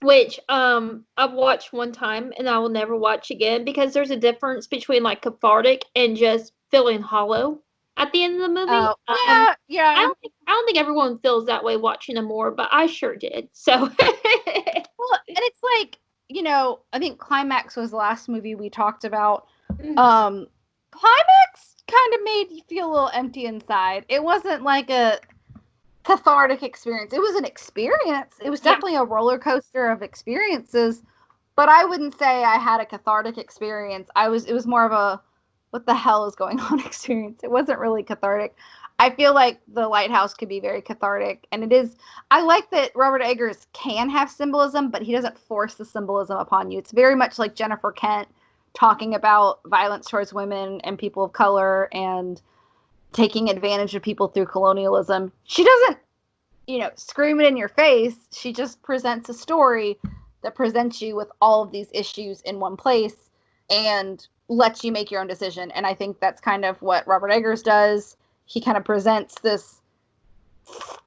[SPEAKER 2] which I've watched one time and I will never watch again because there's a difference between like cathartic and just feeling hollow at the end of the movie.
[SPEAKER 1] Oh, yeah, yeah.
[SPEAKER 2] I don't think everyone feels that way watching them more, but I sure did. So
[SPEAKER 1] Well, and it's like, I think Climax was the last movie we talked about.
[SPEAKER 2] Mhm.
[SPEAKER 1] Climax kind of made you feel a little empty inside. It wasn't like a cathartic experience. It was an experience. It was
[SPEAKER 2] Yeah.
[SPEAKER 1] definitely a roller coaster of experiences, but I wouldn't say I had a cathartic experience. It was more of a what the hell is going on experience. It wasn't really cathartic. I feel like The Lighthouse could be very cathartic, and it is. I like that Robert Eggers can have symbolism, but he doesn't force the symbolism upon you. It's very much like Jennifer Kent talking about violence towards women and people of color and taking advantage of people through colonialism. She doesn't, scream it in your face. She just presents a story that presents you with all of these issues in one place and lets you make your own decision. And I think that's kind of what Robert Eggers does. He kind of presents this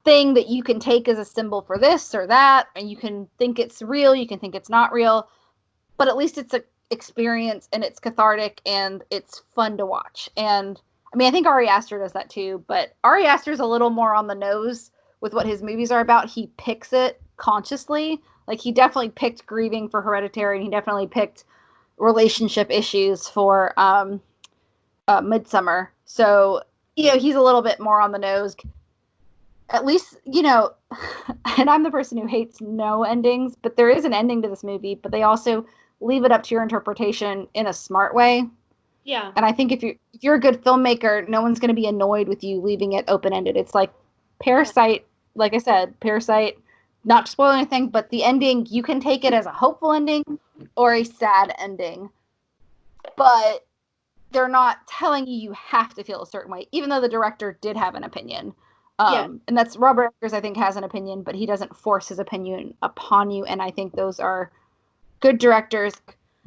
[SPEAKER 1] thing that you can take as a symbol for this or that, and you can think it's real, you can think it's not real, but at least it's an experience and it's cathartic and it's fun to watch. And I mean, I think Ari Aster does that too, but Ari Aster's a little more on the nose with what his movies are about. He picks it consciously. Like, he definitely picked grieving for Hereditary, and he definitely picked relationship issues for Midsummer. So, he's a little bit more on the nose. At least, and I'm the person who hates no endings, but there is an ending to this movie, but they also leave it up to your interpretation in a smart way.
[SPEAKER 2] Yeah.
[SPEAKER 1] And I think if you're a good filmmaker, no one's going to be annoyed with you leaving it open ended. It's like Parasite, like I said, Parasite. Not to spoil anything, but the ending, you can take it as a hopeful ending or a sad ending, but they're not telling you have to feel a certain way, even though the director did have an opinion.
[SPEAKER 2] Yeah.
[SPEAKER 1] And that's Robert Eggers, I think, has an opinion, but he doesn't force his opinion upon you. And I think those are good directors.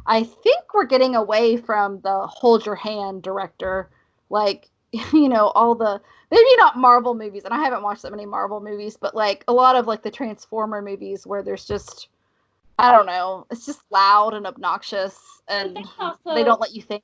[SPEAKER 1] I think we're getting away from the hold your hand director, like, all the, maybe not Marvel movies, and I haven't watched that many Marvel movies, but like a lot of like the Transformer movies where there's just, I don't know, it's just loud and obnoxious and they don't let you think.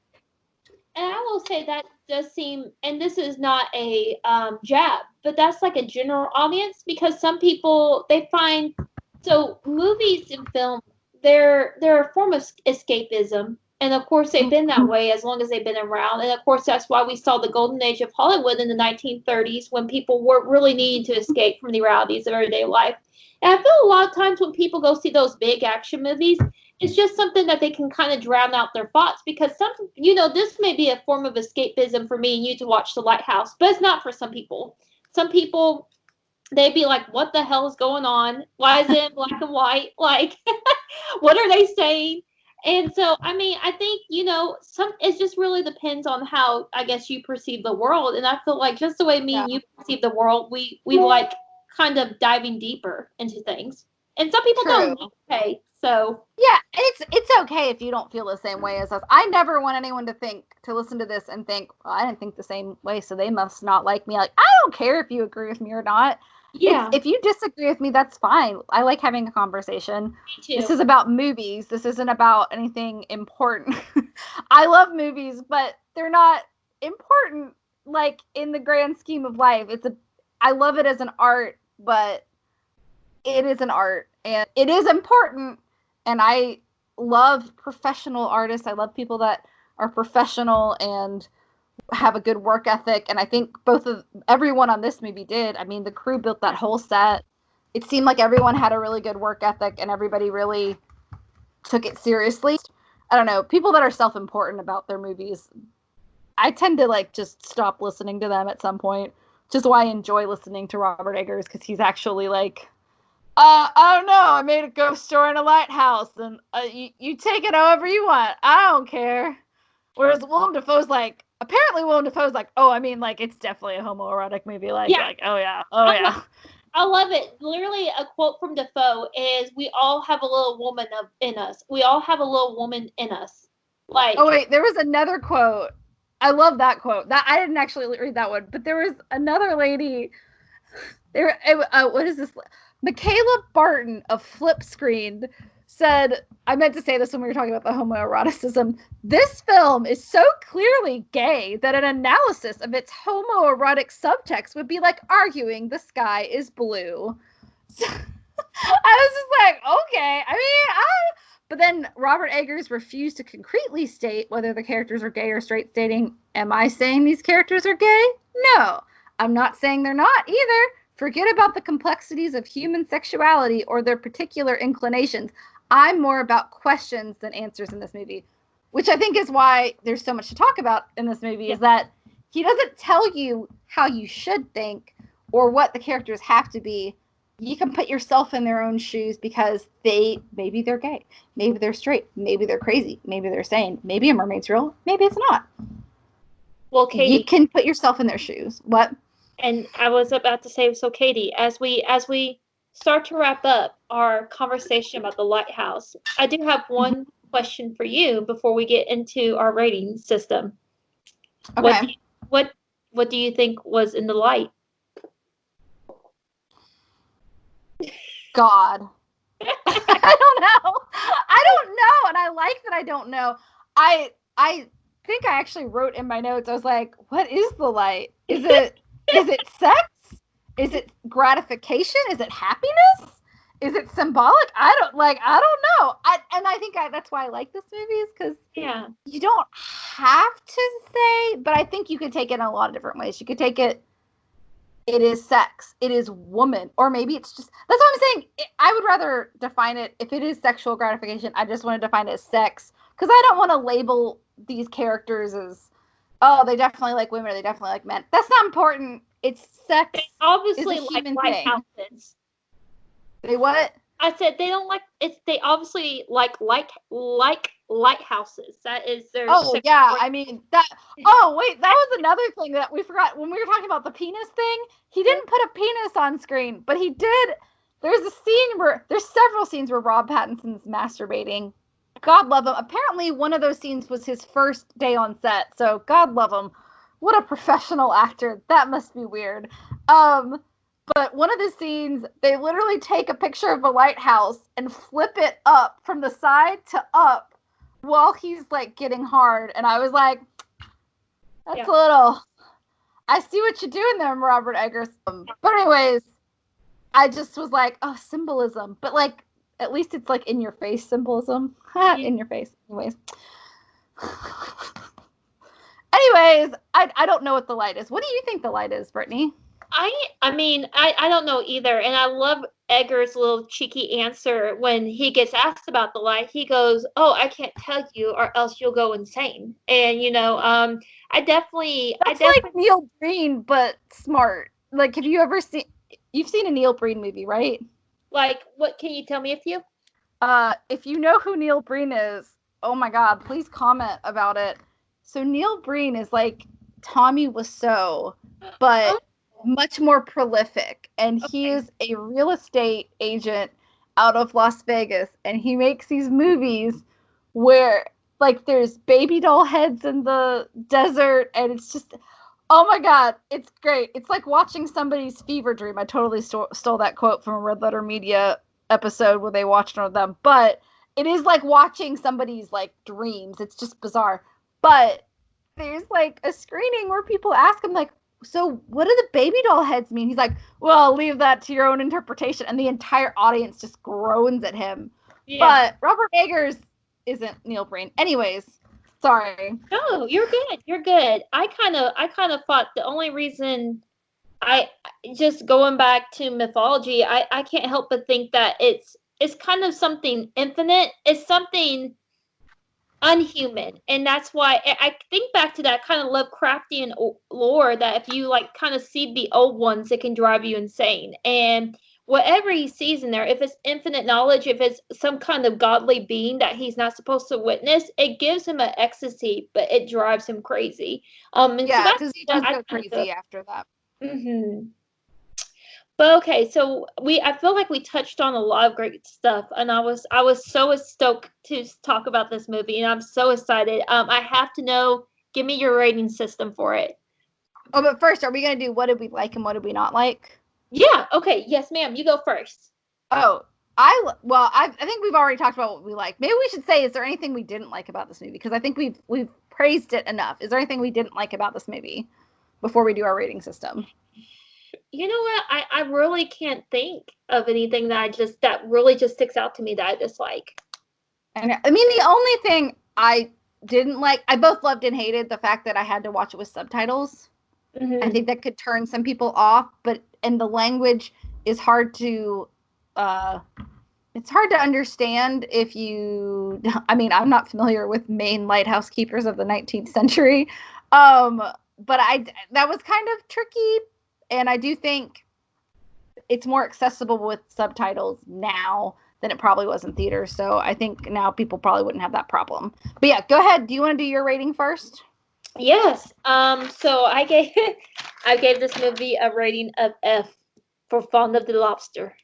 [SPEAKER 2] And I will say that does seem, and this is not a jab, but that's like a general audience because some people they find so movies and film they're a form of escapism, and of course they've been that way as long as they've been around, and of course that's why we saw the golden age of Hollywood in the 1930s when people were really needing to escape from the realities of everyday life. And I feel a lot of times when people go see those big action movies, it's just something that they can kind of drown out their thoughts because this may be a form of escapism for me and you to watch The Lighthouse, but it's not for some people. Some people, they'd be like, what the hell is going on? Why is it in black and white? Like, what are they saying? And so, I mean, I think, it just really depends on how, I guess, you perceive the world. And I feel like just the way me
[SPEAKER 1] Yeah.
[SPEAKER 2] and you perceive the world, we like kind of diving deeper into things. And some people
[SPEAKER 1] True.
[SPEAKER 2] don't. Okay. So,
[SPEAKER 1] Yeah, it's okay if you don't feel the same way as us. I never want anyone to listen to this and think, well, I didn't think the same way, so they must not like me. Like, I don't care if you agree with me or not.
[SPEAKER 2] yeah,
[SPEAKER 1] If you disagree with me, that's fine. I like having a conversation.
[SPEAKER 2] me
[SPEAKER 1] This
[SPEAKER 2] too.
[SPEAKER 1] is about movies. This isn't about anything important. I love movies, but they're not important like in the grand scheme of life. I love it as an art, but it is an art and it is important, and I love professional artists. I love people that are professional and have a good work ethic, and I think everyone on this movie did. I mean, the crew built that whole set. It seemed like everyone had a really good work ethic and everybody really took it seriously. I don't know, people that are self-important about their movies, I tend to like just stop listening to them at some point, which is why I enjoy listening to Robert Eggers, because he's actually like, I don't know. I made a ghost story in a lighthouse, and you take it however you want. I don't care. Whereas Willem Dafoe's like, oh, I mean, like, it's definitely a homoerotic movie.
[SPEAKER 2] Yeah,
[SPEAKER 1] Oh yeah, oh
[SPEAKER 2] I
[SPEAKER 1] yeah.
[SPEAKER 2] I love it. Literally, a quote from Defoe is, "We all have a little woman in us. We all have a little woman in us." Like,
[SPEAKER 1] Oh wait, there was another quote. I love that quote. That I didn't actually read that one, but there was another lady. What is this? Michaela Barton of Flip Screen said, I meant to say this when we were talking about the homoeroticism, this film is so clearly gay that an analysis of its homoerotic subtext would be like arguing the sky is blue. So, I was just like, okay. I mean, but then Robert Eggers refused to concretely state whether the characters are gay or straight, stating, am I saying these characters are gay? No. I'm not saying they're not either. Forget about the complexities of human sexuality or their particular inclinations. I'm more about questions than answers in this movie, which I think is why there's so much to talk about in this movie, is that he doesn't tell you how you should think or what the characters have to be. You can put yourself in their own shoes because maybe they're gay, maybe they're straight, maybe they're crazy, maybe they're sane, maybe a mermaid's real, maybe it's not.
[SPEAKER 2] Well, Katie,
[SPEAKER 1] you can put yourself in their shoes. What?
[SPEAKER 2] And I was about to say, so Katie, as we start to wrap up our conversation about the Lighthouse, I do have one question for you before we get into our rating system.
[SPEAKER 1] Okay.
[SPEAKER 2] What do you think was in the light?
[SPEAKER 1] God. I don't know, and I like that I don't know. I think I actually wrote in my notes, I was like, what is the light? Is it sex? Is it gratification? Is it happiness? Is it symbolic? I don't know. I think that's why I like this movie, is because you don't have to say, but I think you could take it in a lot of different ways. You could take it is sex, it is woman, or maybe it's just, that's what I'm saying. I would rather define it, if it is sexual gratification, I just want to define it as sex, because I don't want to label these characters as, oh, they definitely like women or they definitely like men. That's not important. It's sex.
[SPEAKER 2] They obviously like lighthouses.
[SPEAKER 1] They what?
[SPEAKER 2] I said they don't like it. They obviously like lighthouses. That is their.
[SPEAKER 1] Oh yeah, I mean that. Oh wait, that was another thing that we forgot when we were talking about the penis thing. He didn't put a penis on screen, but he did. There's several scenes where Rob Pattinson's masturbating. God love him. Apparently, one of those scenes was his first day on set, so God love him. What a professional actor. That must be weird. But one of the scenes, they literally take a picture of a lighthouse and flip it up from the side to up while he's like getting hard. And I was like, that's a little, I see what you're doing there, Robert Eggers. But anyways, I just was like, oh, symbolism. But like, at least it's like in your face symbolism. In your face. Anyways, I don't know what the light is. What do you think the light is, Brittany?
[SPEAKER 2] I mean, I don't know either. And I love Eggers' little cheeky answer when he gets asked about the light. He goes, oh, I can't tell you or else you'll go insane. And, That's like
[SPEAKER 1] Neil Breen, but smart. Like, have you ever you've seen a Neil Breen movie, right?
[SPEAKER 2] Like, what, can you tell me a few?
[SPEAKER 1] If you know who Neil Breen is, oh my God, please comment about it. So Neil Breen is like Tommy Wiseau, but much more prolific, and he is a real estate agent out of Las Vegas, and he makes these movies where like there's baby doll heads in the desert, and it's just, oh my God, it's great. It's like watching somebody's fever dream. I totally stole that quote from a Red Letter Media episode where they watched one of them, but it is like watching somebody's like dreams. It's just bizarre. But there's like a screening where people ask him like, so what do the baby doll heads mean? He's like, well, I'll leave that to your own interpretation. And the entire audience just groans at him. Yeah. But Robert Eggers isn't Neil Breen. Anyways, sorry.
[SPEAKER 2] No, you're good. You're good. I kind of thought the only reason I just going back to mythology, I can't help but think that it's kind of something infinite. It's something unhuman, and that's why I think back to that kind of Lovecraftian lore, that if you like kind of see the old ones, it can drive you insane. And whatever he sees in there, if it's infinite knowledge, if it's some kind of godly being that he's not supposed to witness, it gives him an ecstasy, but it drives him crazy. And
[SPEAKER 1] yeah, because he does go crazy after that.
[SPEAKER 2] Mm-hmm. But okay, so I feel like we touched on a lot of great stuff, and I was so stoked to talk about this movie, and I'm so excited. I have to know, give me your rating system for it.
[SPEAKER 1] Oh, but first, are we gonna do what did we like and what did we not like?
[SPEAKER 2] Yeah. Okay. Yes, ma'am. You go first.
[SPEAKER 1] Oh, I think we've already talked about what we like. Maybe we should say, is there anything we didn't like about this movie? Because I think we've praised it enough. Is there anything we didn't like about this movie before we do our rating system?
[SPEAKER 2] You know what? I really can't think of anything that really just sticks out to me that I dislike.
[SPEAKER 1] And I mean, the only thing I didn't like, I both loved and hated the fact that I had to watch it with subtitles. I think that could turn some people off, and the language is hard to it's hard to understand if you, I mean, I'm not familiar with Maine lighthouse keepers of the 19th century. But that was kind of tricky, and I do think it's more accessible with subtitles now than it probably was in theaters. So I think now people probably wouldn't have that problem. But yeah, go ahead. Do you want to do your rating first?
[SPEAKER 2] Yes. So I gave this movie a rating of F for Fond of the Lobster.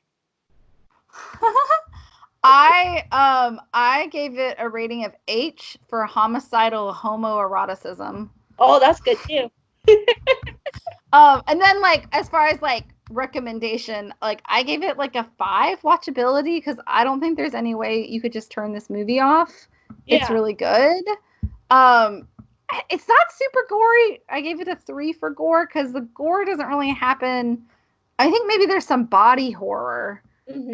[SPEAKER 1] I gave it a rating of H for homicidal homoeroticism.
[SPEAKER 2] Oh, that's good too.
[SPEAKER 1] And then like as far as like recommendation, like I gave it like a 5 watchability because I don't think there's any way you could just turn this movie off. Yeah. It's really good. It's not super gory. I gave it a 3 for gore because the gore doesn't really happen. I think maybe there's some body horror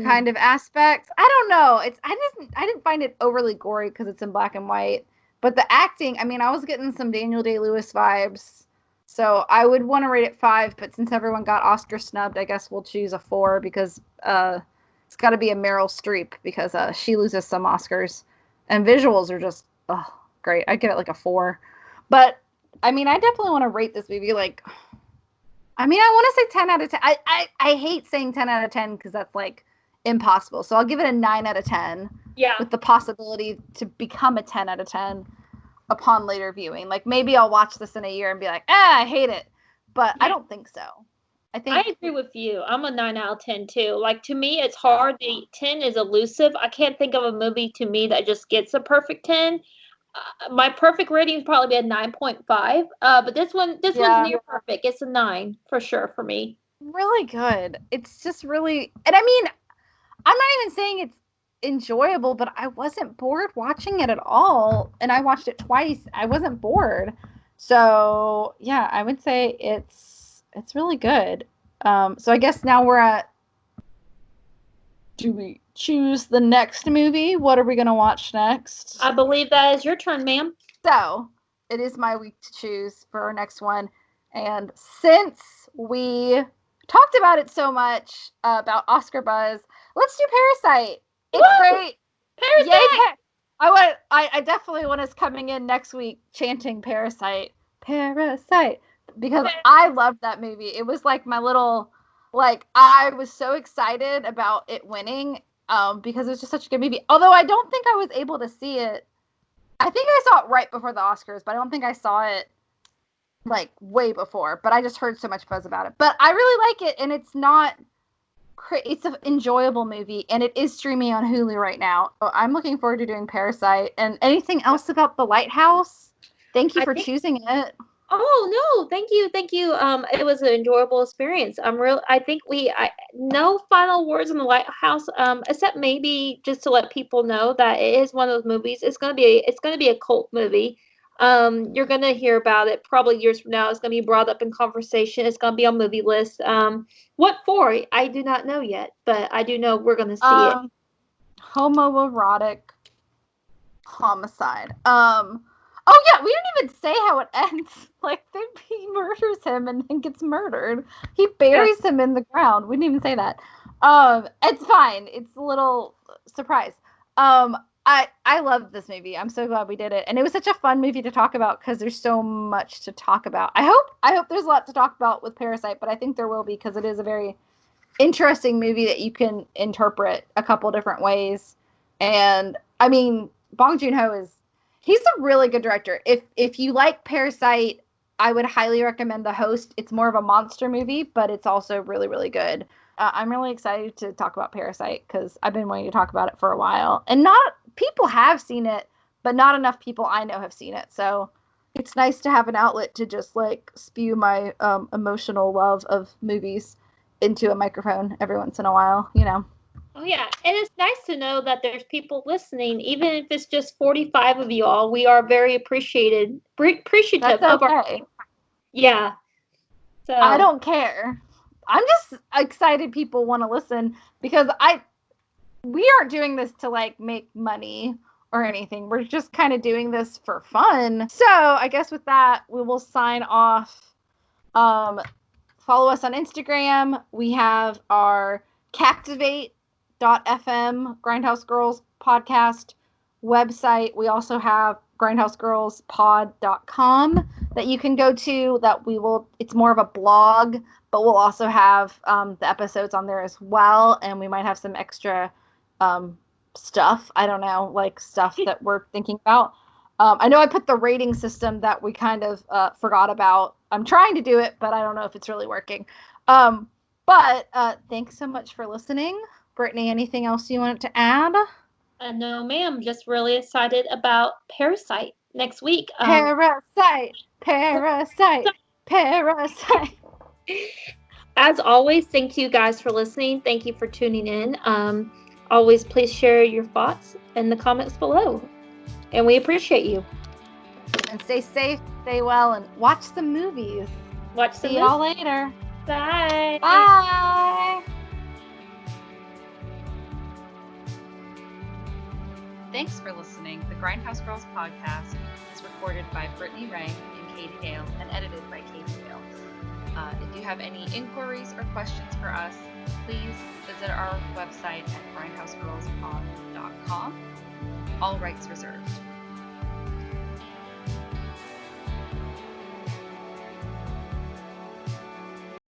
[SPEAKER 1] kind of aspects. I don't know. I didn't find it overly gory because it's in black and white. But the acting, I mean, I was getting some Daniel Day-Lewis vibes. So I would want to rate it 5, but since everyone got Oscar snubbed, I guess we'll choose a 4 because it's got to be a Meryl Streep because she loses some Oscars. And visuals are just great. I'd give it like a 4. But, I mean, I definitely want to rate this movie like, I mean, I want to say 10 out of 10. I hate saying 10 out of 10 because that's like impossible. So I'll give it a 9 out of 10. Yeah. With the possibility to become a 10 out of 10 upon later viewing. Like maybe I'll watch this in a year and be like, I hate it. But yeah. I don't think so. I
[SPEAKER 2] agree with you. I'm a 9 out of 10 too. Like to me, it's hard. The 10 is elusive. I can't think of a movie to me that just gets a perfect 10. My perfect rating would probably be a 9.5. But this one's near perfect. It's a 9 for sure for me.
[SPEAKER 1] Really good. It's just really, and I mean, I'm not even saying it's enjoyable, but I wasn't bored watching it at all. And I watched it twice. I wasn't bored. So yeah, I would say it's really good. So I guess now we're at, do we choose the next movie? What are we going to watch next?
[SPEAKER 2] I believe that is your turn, ma'am.
[SPEAKER 1] So it is my week to choose for our next one. And since we talked about it so much about Oscar buzz, let's do Parasite. It's Woo! Great. Parasite. Yay, I definitely want us coming in next week chanting Parasite. Parasite. Because I loved that movie. It was like my little, like, I was so excited about it winning because it was just such a good movie. Although I don't think I was able to see it. I think I saw it right before the Oscars, but I don't think I saw it like way before. But I just heard so much buzz about it. But I really like it, and it's an enjoyable movie, and it is streaming on Hulu right now. So I'm looking forward to doing Parasite. And anything else about The Lighthouse? Thank you for choosing it.
[SPEAKER 2] Oh no, thank you. It was an enjoyable experience. I think no final words on The Lighthouse, except maybe just to let people know that it is one of those movies. It's gonna be a cult movie. You're gonna hear about it probably years from now. It's gonna be brought up in conversation. It's gonna be on movie lists. What for? I do not know yet, but I do know we're gonna see it.
[SPEAKER 1] Homoerotic homicide. Oh yeah, we didn't even say how it ends. Like he murders him and then gets murdered. He buries him in the ground. We didn't even say that. It's fine. It's a little surprise. I love this movie. I'm so glad we did it, and it was such a fun movie to talk about because there's so much to talk about. I hope there's a lot to talk about with Parasite, but I think there will be because it is a very interesting movie that you can interpret a couple different ways. And I mean, Bong Joon-ho he's a really good director. If you like Parasite, I would highly recommend The Host. It's more of a monster movie, but it's also really, really good. I'm really excited to talk about Parasite because I've been wanting to talk about it for a while. And people have seen it, but not enough people I know have seen it. So it's nice to have an outlet to just like spew my emotional love of movies into a microphone every once in a while, you know.
[SPEAKER 2] Oh, yeah. And it's nice to know that there's people listening, even if it's just 45 of you all. We are very appreciative
[SPEAKER 1] That's
[SPEAKER 2] of our.
[SPEAKER 1] okay.
[SPEAKER 2] Yeah. So
[SPEAKER 1] I don't care. I'm just excited people want to listen because we aren't doing this to like make money or anything. We're just kind of doing this for fun. So I guess with that, we will sign off. Follow us on Instagram. We have our Captivate.fm Grindhouse Girls podcast website. We also have grindhousegirlspod.com that you can go to. It's more of a blog, but we'll also have the episodes on there as well. And we might have some extra stuff. I don't know, like stuff that we're thinking about. I know I put the rating system that we kind of forgot about. I'm trying to do it, but I don't know if it's really working. But thanks so much for listening. Brittany, anything else you wanted to add?
[SPEAKER 2] no, ma'am. Just really excited about Parasite next week.
[SPEAKER 1] Parasite, parasite, parasite.
[SPEAKER 2] As always, thank you guys for listening. Thank you for tuning in. Always please share your thoughts in the comments below. And we appreciate you.
[SPEAKER 1] And stay safe, stay well, and watch some movies. See y'all later.
[SPEAKER 2] Bye.
[SPEAKER 1] Bye.
[SPEAKER 3] Thanks for listening. The Grindhouse Girls podcast is recorded by Brittany Rang and Katie Dale and edited by Katie Dale. If you have any inquiries or questions for us, please visit our website at grindhousegirlspod.com. All rights reserved.